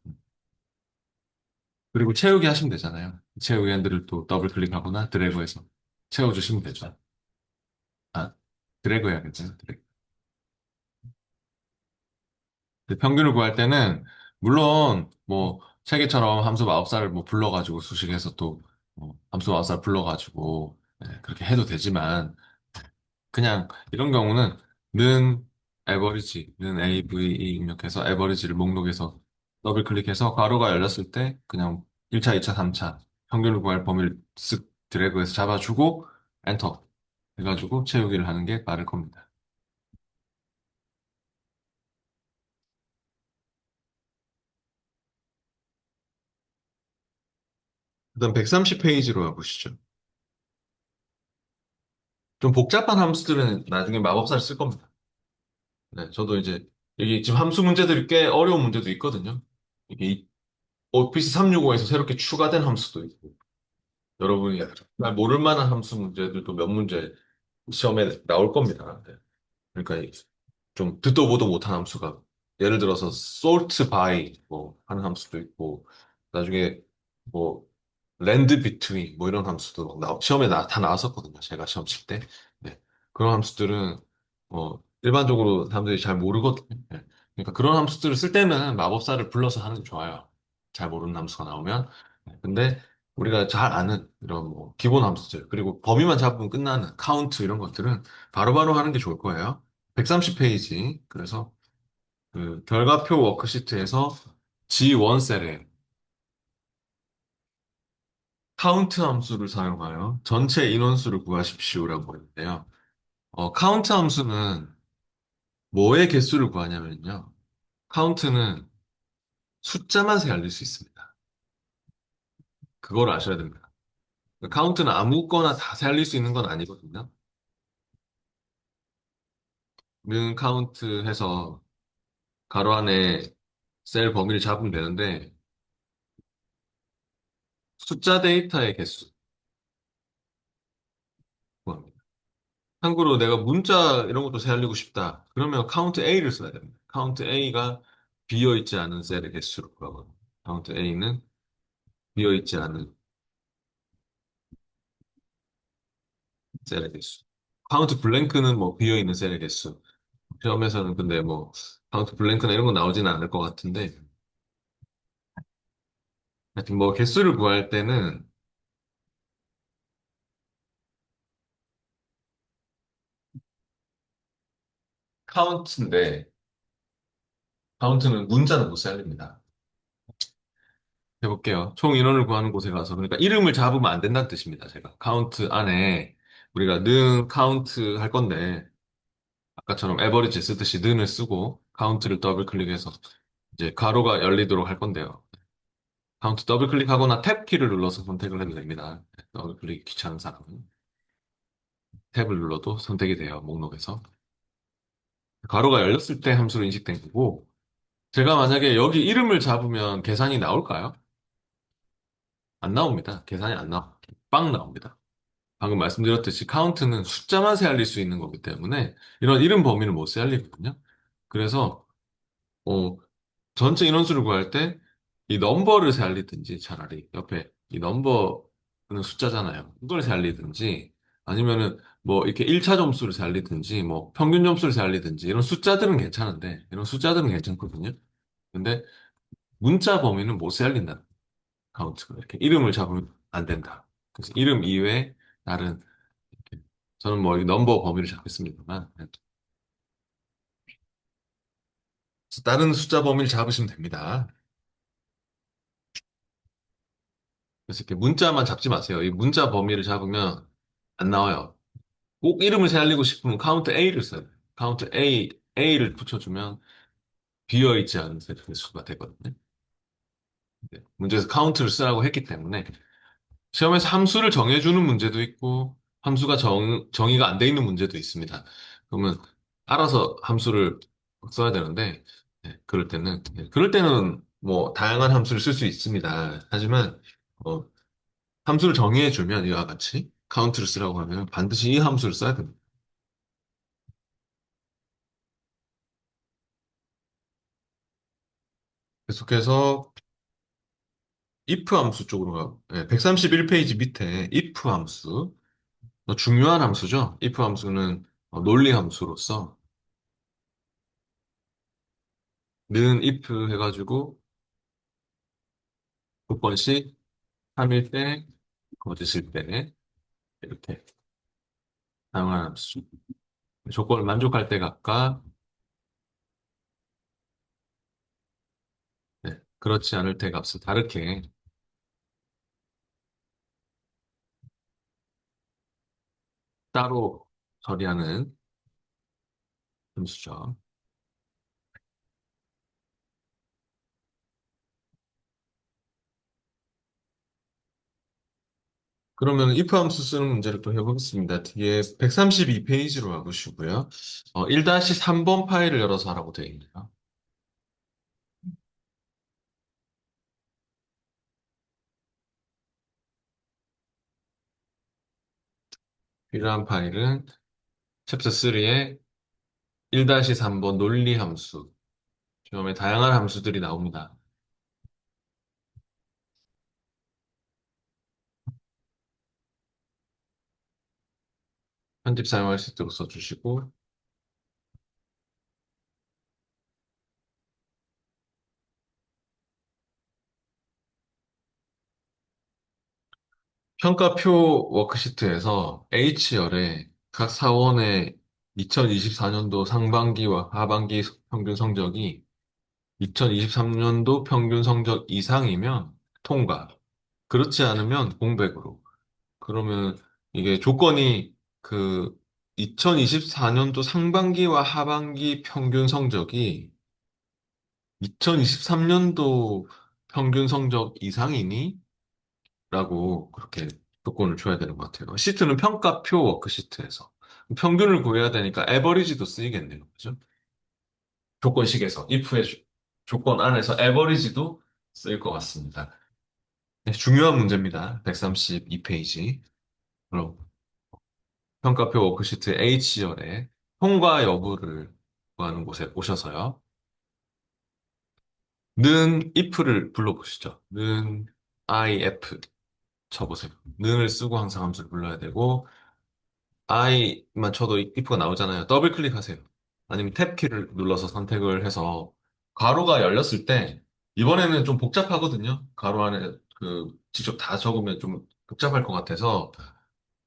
그리고 채우기 하시면 되잖아요. 채우기 핸들을 또 더블 클릭하거나 드래그해서 채워주시면 되죠. 아, 드래그 해야겠죠. 드래그. 근데 평균을 구할 때는 물론 뭐 체계처럼 함수 마법사를 뭐 불러가지고 수식해서 또 함수 마법사를 불러가지고 그렇게 해도 되지만 그냥 이런 경우는 는 에버리지, 는 AVE 입력해서 에버리지를 목록에서 더블 클릭해서 괄호가 열렸을 때 그냥 1차, 2차, 3차 평균을 구할 범위를 쓱 드래그해서 잡아주고 엔터 해가지고 채우기를 하는 게 빠를 겁니다. 그다음 130페이지로 가보시죠. 좀 복잡한 함수들은 나중에 마법사를 쓸 겁니다. 네, 저도 이제 여기 지금 함수 문제들이 꽤 어려운 문제도 있거든요. 이게 오피스 365에서 새롭게 추가된 함수도 있고 여러분이 잘 모를 만한 함수 문제들도 몇 문제 시험에 나올 겁니다. 네. 그러니까 좀 듣도 보도 못한 함수가 예를 들어서 sort by 뭐 하는 함수도 있고 나중에 뭐 land between 뭐 이런 함수도 시험에 다 나왔었거든요. 제가 시험 칠 때. 네. 그런 함수들은 일반적으로 사람들이 잘 모르거든요. 네. 그러니까 그런 함수들을 쓸 때는 마법사를 불러서 하는 게 좋아요. 잘 모르는 함수가 나오면. 네. 근데 우리가 잘 아는 이런 뭐 기본 함수들 그리고 범위만 잡으면 끝나는 카운트 이런 것들은 바로바로 하는 게 좋을 거예요. 130페이지. 그래서 그 결과표 워크시트에서 G1셀에 카운트 함수를 사용하여 전체 인원수를 구하십시오라고 했는데요. 카운트 함수는 뭐의 개수를 구하냐면요. 카운트는 숫자만 세알릴 수 있습니다. 그걸 아셔야 됩니다. 카운트는 아무거나 다 세알릴 수 있는 건 아니거든요. 는 카운트 해서 가로 안에 셀 범위를 잡으면 되는데 숫자 데이터의 개수 구합니다. 참고로 내가 문자 이런 것도 세알리고 싶다. 그러면 카운트 A를 써야 됩니다. 카운트 A가 비어있지 않은 셀의 개수로 구하거든요. 카운트 A는 비어있지 않은 셀의 개수. 카운트 블랭크는 뭐 비어있는 셀의 개수. 시험에서는 근데 뭐 카운트 블랭크나 이런 거 나오지는 않을 것 같은데 하여튼 뭐 개수를 구할 때는 카운트인데 카운트는 문자는 못 살립니다. 해볼게요. 총 인원을 구하는 곳에 가서 그러니까 이름을 잡으면 안 된다는 뜻입니다. 제가 카운트 안에 우리가 는 카운트 할 건데 아까처럼 에버리지 쓰듯이 는을 쓰고 카운트를 더블 클릭해서 이제 가로가 열리도록 할 건데요. 카운트 더블 클릭하거나 탭 키를 눌러서 선택을 해도 됩니다. 더블 클릭 귀찮은 사람은 탭을 눌러도 선택이 돼요. 목록에서. 가로가 열렸을 때 함수로 인식된 거고 제가 만약에 여기 이름을 잡으면 계산이 나올까요? 안 나옵니다. 계산이 안 나와. 빵 나옵니다. 방금 말씀드렸듯이 카운트는 숫자만 세알릴 수 있는 거기 때문에 이런 이름 범위를 못 세알리거든요. 그래서 어, 전체 인원수를 구할 때 이 넘버를 세알리든지 차라리 옆에 이 넘버는 숫자잖아요. 이걸 세알리든지 아니면은 뭐 이렇게 1차 점수를 세알리든지 뭐 평균 점수를 세알리든지 이런 숫자들은 괜찮은데 이런 숫자들은 괜찮거든요. 근데 문자 범위는 못 세알린다. 카운트가 이렇게 이름을 잡으면 안 된다. 그래서 이름 이외에 다른 이렇게 저는 뭐 이 넘버 범위를 잡겠습니다만 다른 숫자 범위를 잡으시면 됩니다. 그래서 이렇게 문자만 잡지 마세요. 이 문자 범위를 잡으면 안 나와요. 꼭 이름을 살리고 싶으면 카운트 A를 써요. 카운트 A를 붙여주면 비어있지 않은 세트의 수가 되거든요. 네, 문제에서 카운트를 쓰라고 했기 때문에 시험에서 함수를 정해주는 문제도 있고 함수가 정의가 안 돼 있는 문제도 있습니다. 그러면 알아서 함수를 써야 되는데 그럴 때는 뭐 다양한 함수를 쓸 수 있습니다. 하지만 어, 함수를 정의해주면 이와 같이 카운트를 쓰라고 하면 반드시 이 함수를 써야 됩니다. 계속해서 if 함수 쪽으로 131페이지 밑에 if 함수 중요한 함수죠. if 함수는 논리 함수로서 는 if 해가지고 조건식 3일 때 거짓일 때 이렇게 다양한 함수 조건을 만족할 때 각각 그렇지 않을 때 값을 다르게 따로 처리하는 함수죠. 그러면 if 함수 쓰는 문제를 또 해보겠습니다. 뒤에 132페이지로 가보시고요. 1-3번 파일을 열어서 하라고 되어 있네요. 필요한 파일은 챕터 3의 1-3번 논리 함수. 처음에 다양한 함수들이 나옵니다. 편집 사용할 수 있도록 써주시고, 평가표 워크시트에서 H열에 각 사원의 2024년도 상반기와 하반기 평균 성적이 2023년도 평균 성적 이상이면 통과. 그렇지 않으면 공백으로. 그러면 이게 조건이 그 2024년도 상반기와 하반기 평균 성적이 2023년도 평균 성적 이상이니? 라고 그렇게 조건을 줘야 되는 것 같아요. 시트는 평가표 워크시트에서. 평균을 구해야 되니까 에버리지도 쓰이겠네요. 그죠? 조건식에서, if의 조건 안에서 에버리지도 쓰일 것 같습니다. 네, 중요한 문제입니다. 132페이지. 그럼 평가표 워크시트 H열에 통과 여부를 구하는 곳에 오셔서요. 는 if를 불러보시죠. 는 if 쳐보세요. 는을 쓰고 항상 함수를 불러야 되고 i만 쳐도 if가 나오잖아요. 더블 클릭하세요. 아니면 탭 키를 눌러서 선택을 해서 괄호가 열렸을 때 이번에는 좀 복잡하거든요. 괄호 안에 직접 다 적으면 좀 복잡할 것 같아서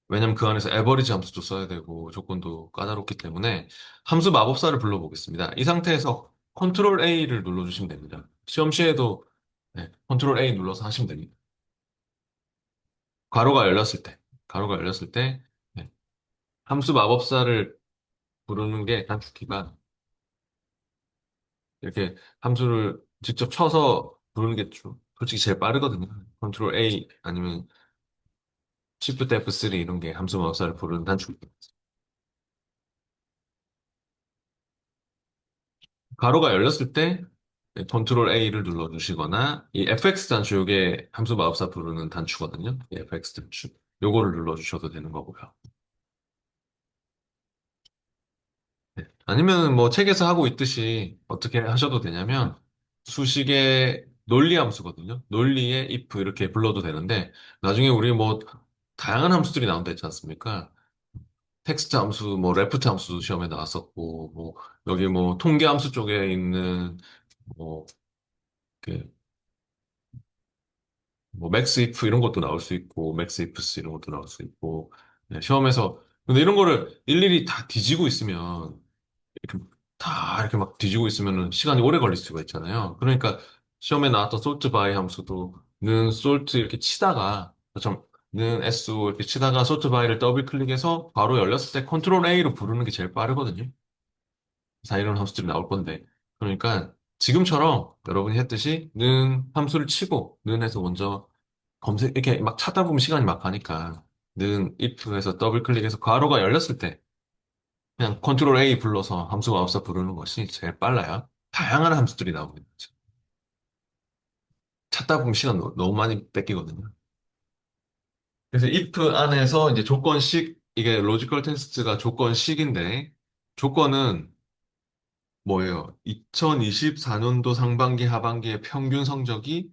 왜냐면 그 안에서 에버리지 함수도 써야 되고 조건도 까다롭기 때문에 함수 마법사를 불러보겠습니다. 이 상태에서 컨트롤 A를 눌러주시면 됩니다. 시험 시에도 네, 컨트롤 A 눌러서 하시면 됩니다. 괄호가 열렸을 때, 괄호가 열렸을 때 네, 함수 마법사를 부르는 게 단축키가 이렇게 함수를 직접 쳐서 부르는 게 솔직히 제일 빠르거든요. 컨트롤 A 아니면 Shift F3 이런 게 함수 마법사를 부르는 단축키. 가로가 열렸을 때 컨트롤 A를 눌러주시거나 이 fx 단추 요게 함수 마법사 부르는 단추거든요. 이 fx 단추 요거를 눌러주셔도 되는 거고요. 네. 아니면 뭐 책에서 하고 있듯이 어떻게 하셔도 되냐면 수식의 논리 함수거든요. 논리의 if 이렇게 불러도 되는데 나중에 우리 뭐 다양한 함수들이 나온다 했지 않습니까? 텍스트 함수, 뭐 레프트 함수도 시험에 나왔었고 뭐 여기 뭐 통계 함수 쪽에 있는 뭐 이렇게 뭐 맥스 이프 이런 것도 나올 수 있고 맥스 이프스 이런 것도 나올 수 있고 네, 시험에서 근데 이런 거를 일일이 다 뒤지고 있으면 이렇게 다 이렇게 막 뒤지고 있으면은 시간이 오래 걸릴 수가 있잖아요. 그러니까 시험에 나왔던 솔트 바이 함수도 는 솔트 이렇게 치다가 는 s 이렇게 치다가 솔트 바이를 더블 클릭해서 바로 열렸을 때 컨트롤 A로 부르는 게 제일 빠르거든요. 자, 이런 함수들이 나올 건데. 그러니까 지금처럼 여러분이 했듯이 는 함수를 치고 는 해서 먼저 검색, 이렇게 막 찾다 보면 시간이 막 가니까 는 if에서 더블 클릭해서 괄호가 열렸을 때 그냥 컨트롤 A 불러서 함수가 없어 부르는 것이 제일 빨라요. 다양한 함수들이 나옵니다. 찾다 보면 시간 너무 많이 뺏기거든요. 그래서 if 안에서 이제 조건식, 이게 로지컬 테스트가 조건식인데 조건은 뭐예요? 2024년도 상반기, 하반기의 평균 성적이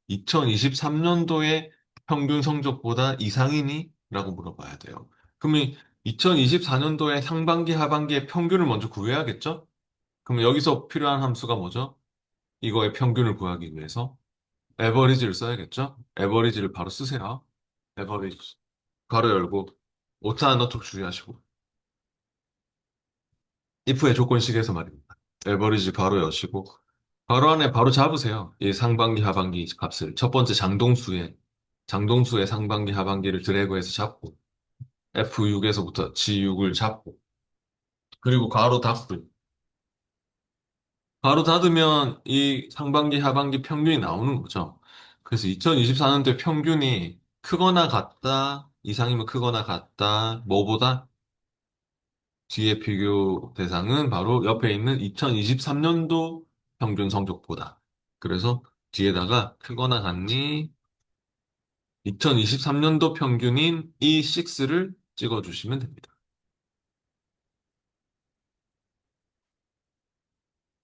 2023년도의 평균 성적보다 이상이니? 라고 물어봐야 돼요. 그러면 2024년도의 상반기, 하반기의 평균을 먼저 구해야겠죠? 그럼 여기서 필요한 함수가 뭐죠? 이거의 평균을 구하기 위해서 에버리지를 써야겠죠? 에버리지를 바로 쓰세요. 에버리지. 가로 열고 오차 나노톡 주의하시고 if의 조건식에서 말입니다. 에버리지 가로 여시고 가로 안에 바로 잡으세요. 이 상반기, 하반기 값을. 첫 번째 장동수의 상반기, 하반기를 드래그해서 잡고, F6에서부터 G6을 잡고, 그리고 괄호 닫고. 괄호 닫으면 이 상반기, 하반기 평균이 나오는 거죠. 그래서 2024년도에 평균이 크거나 같다, 이상이면 크거나 같다, 뭐보다 뒤에 비교 대상은 바로 옆에 있는 2023년도 평균 성적보다. 그래서 뒤에다가 크거나 같니? 2023년도 평균인 E6를 찍어주시면 됩니다.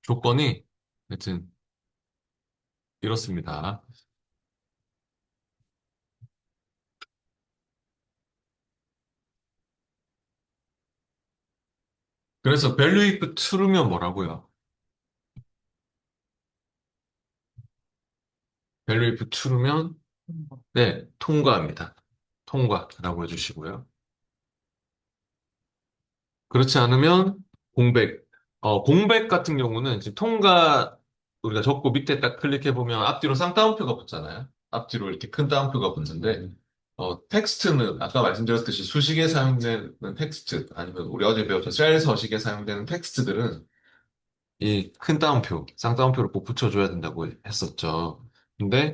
조건이 하여튼 이렇습니다. 그래서 value if true면 뭐라고요? value if true면 네, 통과합니다. 통과라고 해주시고요. 그렇지 않으면 공백. 공백 같은 경우는 지금 통과 우리가 적고 밑에 딱 클릭해 보면 앞뒤로 쌍따옴표가 붙잖아요. 앞뒤로 이렇게 큰 따옴표가 붙는데 텍스트는 아까 말씀드렸듯이 수식에 사용되는 텍스트 아니면 우리 어제 배웠던 셀 서식에 사용되는 텍스트들은 이 큰 따옴표, 쌍따옴표를 꼭 붙여줘야 된다고 했었죠. 근데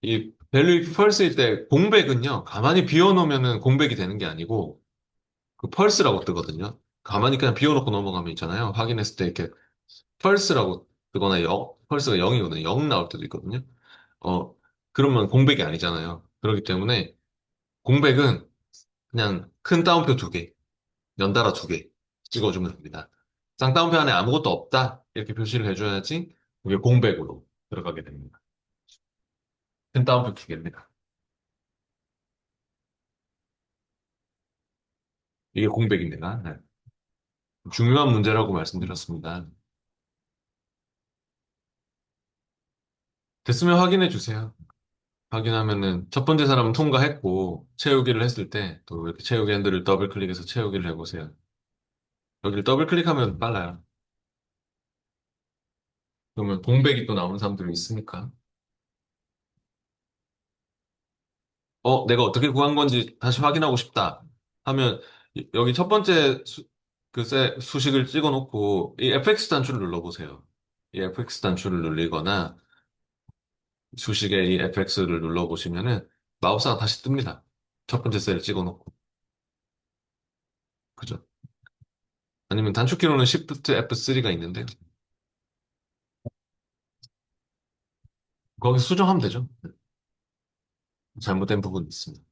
이 value if false일 때 공백은요 가만히 비워놓으면은 공백이 되는 게 아니고 그 펄스라고 뜨거든요. 가만히 그냥 비워놓고 넘어가면 있잖아요. 확인했을 때 이렇게 펄스라고 뜨거나 펄스가 0이거든요. 0 나올 때도 있거든요. 어, 그러면 공백이 아니잖아요. 그렇기 때문에 공백은 그냥 큰 따옴표 두 개, 연달아 두 개 찍어주면 됩니다. 쌍따옴표 안에 아무것도 없다. 이렇게 표시를 해줘야지 그게 공백으로 들어가게 됩니다. 큰 따옴표 두 개입니다. 이게 공백입니다. 네. 중요한 문제라고 말씀드렸습니다. 됐으면 확인해 주세요. 확인하면은 첫 번째 사람은 통과했고 채우기를 했을 때 또 이렇게 채우기 핸들을 더블 클릭해서 채우기를 해보세요. 여기를 더블 클릭하면 빨라요. 그러면 공백이 또 나오는 사람들이 있으니까. 내가 어떻게 구한 건지 다시 확인하고 싶다 하면 여기 첫 번째 수식을 찍어 놓고 이 fx 단추를 눌러보세요. 이 fx 단추를 눌리거나 수식에 이 fx를 눌러보시면은 마우스가 다시 뜹니다. 첫 번째 셀을 찍어 놓고. 그죠? 아니면 단축키로는 Shift F3가 있는데 거기서 수정하면 되죠. 잘못된 부분이 있습니다.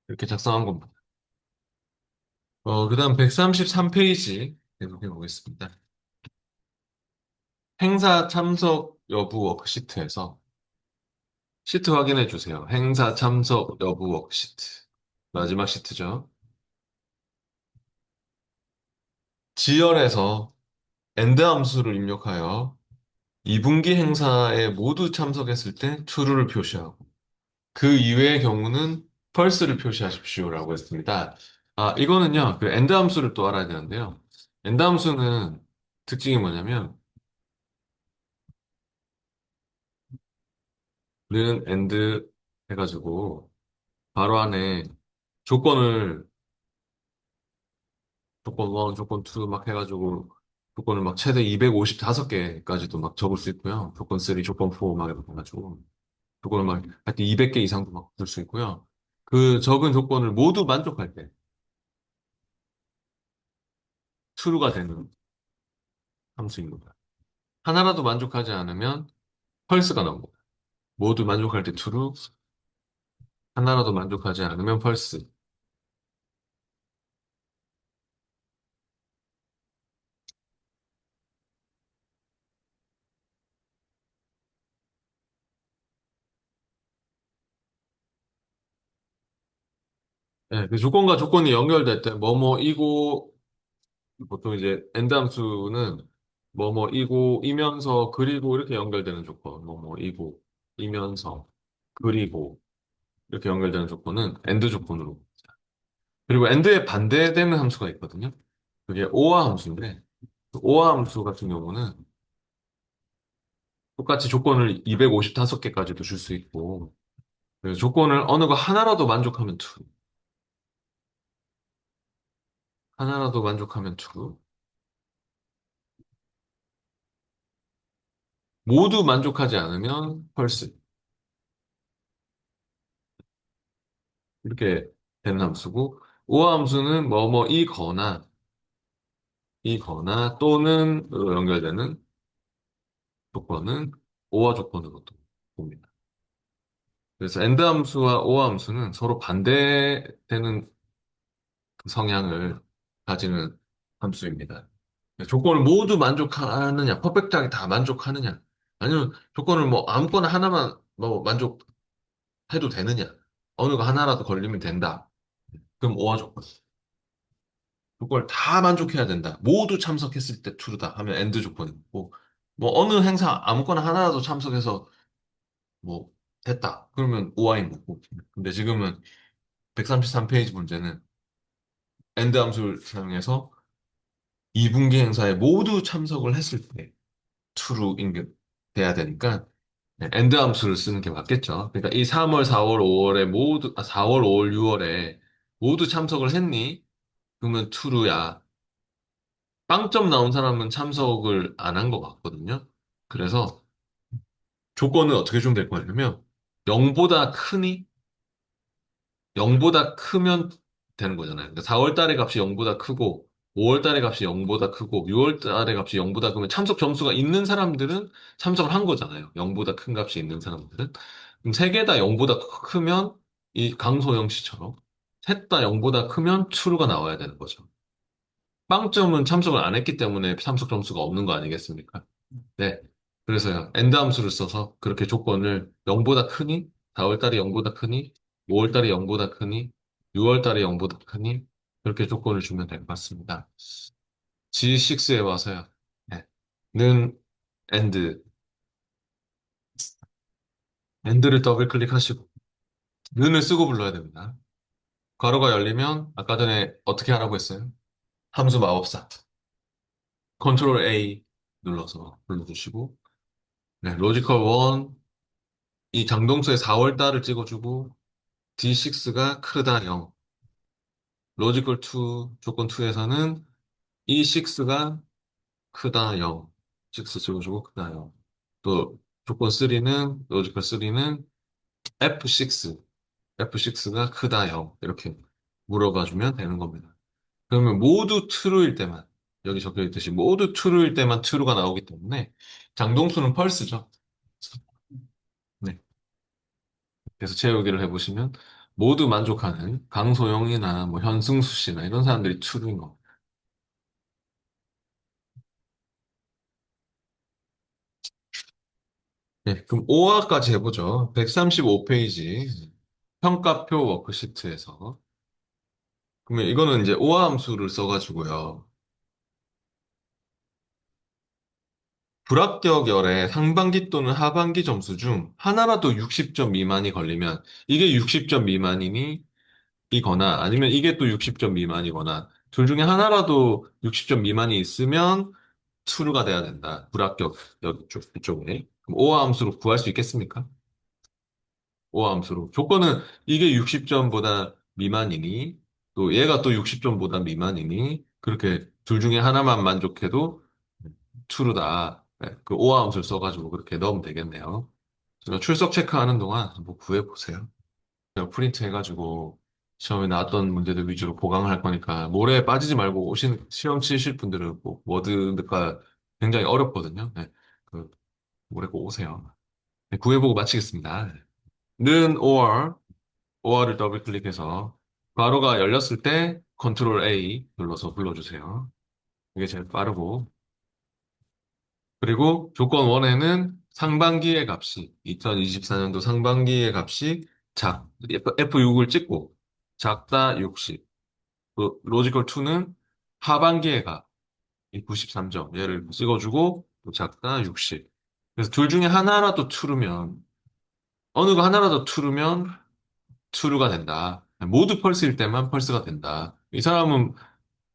이렇게 작성한 겁니다. 그다음 133페이지 계속해 보겠습니다. 행사 참석 여부 워크시트에서 시트 확인해 주세요. 행사 참석 여부 워크시트. 마지막 시트죠. 지열에서 엔드 함수를 입력하여 2분기 행사에 모두 참석했을 때 true를 표시하고 그 이외의 경우는 false를 표시하십시오라고 했습니다. 이거는요, 그 엔드 함수를 또 알아야 되는데요. 엔드 함수는 특징이 뭐냐면 는 엔드 해가지고 바로 안에 조건을 조건 1, 조건 2 막 해가지고 조건을 막 최대 255개까지도 막 적을 수 있고요. 조건 3, 조건 4 막 이렇게 해가지고 조건을 막 하여튼 200개 이상도 막 쓸 수 있고요. 그 적은 조건을 모두 만족할 때 true가 되는 함수입니다. 하나라도 만족하지 않으면 false가 나옵니다. 모두 만족할 때 true, 하나라도 만족하지 않으면 false. 네, 그 조건과 조건이 연결될 때 뭐뭐이고 보통 이제 엔드 함수는 뭐뭐이고 이면서 그리고 이렇게 연결되는 조건 뭐뭐이고 이면서 그리고 이렇게 연결되는 조건은 엔드 조건으로 그리고 엔드에 반대되는 함수가 있거든요. 그게 오어 함수인데 그 오어 함수 같은 경우는 똑같이 조건을 255개까지도 줄 수 있고 그래서 조건을 어느 거 하나라도 만족하면 true 하나라도 만족하면 true 모두 만족하지 않으면 false 이렇게 되는 함수고 오어 함수는 이거나 또는 연결되는 조건은 오어 조건으로 또 봅니다. 그래서 엔드 함수와 오어 함수는 서로 반대되는 그 성향을 가지는 함수입니다. 조건을 모두 만족하느냐, 퍼펙트하게 다 만족하느냐, 아니면 조건을 뭐 아무거나 하나만 뭐 만족해도 되느냐, 어느 거 하나라도 걸리면 된다. 그럼 오어 조건. 조건을 다 만족해야 된다. 모두 참석했을 때 true다 하면 엔드 조건이고, 뭐 어느 행사 아무거나 하나라도 참석해서 뭐 됐다. 그러면 OI인 거고. 근데 지금은 133페이지 문제는 엔드 함수를 사용해서 2분기 행사에 모두 참석을 했을 때 true인 게 돼야 되니까 엔드 함수를 쓰는 게 맞겠죠. 그러니까 이 3월, 4월, 5월에 4월, 5월, 6월에 모두 참석을 했니? 그러면 true야. 빵점 나온 사람은 참석을 안 한 것 같거든요. 그래서 조건은 어떻게 좀 될 거냐면 0보다 크니? 0보다 크면 되는 거잖아요. 그러니까 4월 달의 값이 0보다 크고 5월 달의 값이 0보다 크고 6월 달의 값이 0보다 크면 참석 점수가 있는 사람들은 참석을 한 거잖아요. 0보다 큰 값이 있는 사람들은. 그럼 세 개 다 0보다 크면 이 강소영 씨처럼 셋 다 0보다 크면 true가 나와야 되는 거죠. 빵점은 참석을 안 했기 때문에 참석 점수가 없는 거 아니겠습니까? 네. 그래서요. 엔드 함수를 써서 그렇게 조건을 0보다 크니, 4월 달이 0보다 크니, 5월 달이 0보다 크니, 6월 달이 0보다 크니, 그렇게 조건을 주면 될 것 같습니다. G6에 와서요. 네. 는 엔드, 엔드를 더블 클릭하시고, 는을 쓰고 불러야 됩니다. 괄호가 열리면 아까 전에 어떻게 하라고 했어요? 함수 마법사. 컨트롤 A 눌러서 불러주시고, 네, 로지컬 1, 이 장동수의 4월 달을 찍어주고, D6가 크다 0. 로지컬 2, 조건 2에서는 E6가 크다 0. 6 찍어주고 크다 0. 또 조건 3는, 로지컬 3는 F6, F6가 크다 0. 이렇게 물어봐주면 되는 겁니다. 그러면 모두 true일 때만, 여기 적혀 있듯이 모두 true일 때만 true가 나오기 때문에 장동수는 펄스죠. 네. 그래서 채우기를 해보시면 모두 만족하는 강소영이나 뭐 현승수 씨나 이런 사람들이 true인 겁니다. 네, 그럼 5화까지 해보죠. 135페이지 평가표 워크시트에서. 그러면 이거는 이제 5화 함수를 써가지고요. 불합격열의 상반기 또는 하반기 점수 중 하나라도 60점 미만이 걸리면 이게 60점 미만이니 이거나 아니면 이게 또 60점 미만이거나 둘 중에 하나라도 60점 미만이 있으면 true가 돼야 된다. 불합격 이쪽에. 그럼 5화 함수로 구할 수 있겠습니까? 5화 함수로. 조건은 이게 60점보다 미만이니, 또 얘가 또 60점보다 미만이니, 그렇게 둘 중에 하나만 만족해도 true다. 네, 그 5화 함수를 써가지고 그렇게 넣으면 되겠네요. 제가 출석 체크하는 동안 한번 구해보세요. 제가 프린트 해가지고 시험에 나왔던 문제들 위주로 보강을 할 거니까 모래에 빠지지 말고 시험 치실 분들은 뭐 워드가 굉장히 어렵거든요. 네, 그 모래 꼭 오세요. 네, 구해보고 마치겠습니다. 는 OR을 더블 클릭해서 괄호가 열렸을 때 컨트롤 A 눌러서 불러주세요. 이게 제일 빠르고. 그리고 조건 1에는 상반기의 값이 2024년도 상반기의 값이 F6을 찍고 작다 60. 그 로지컬 2는 하반기의 값 93점 얘를 찍어주고 또 작다 60. 그래서 둘 중에 하나라도 true면 어느 거 하나라도 true가 된다. 모두 펄스일 때만 펄스가 된다. 이 사람은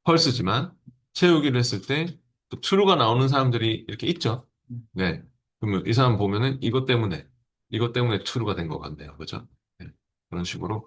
펄스지만 채우기를 했을 때 또 true가 나오는 사람들이 이렇게 있죠. 네. 그러면 이 사람 보면은 이것 때문에 true가 된 것 같네요. 그죠? 네. 그런 식으로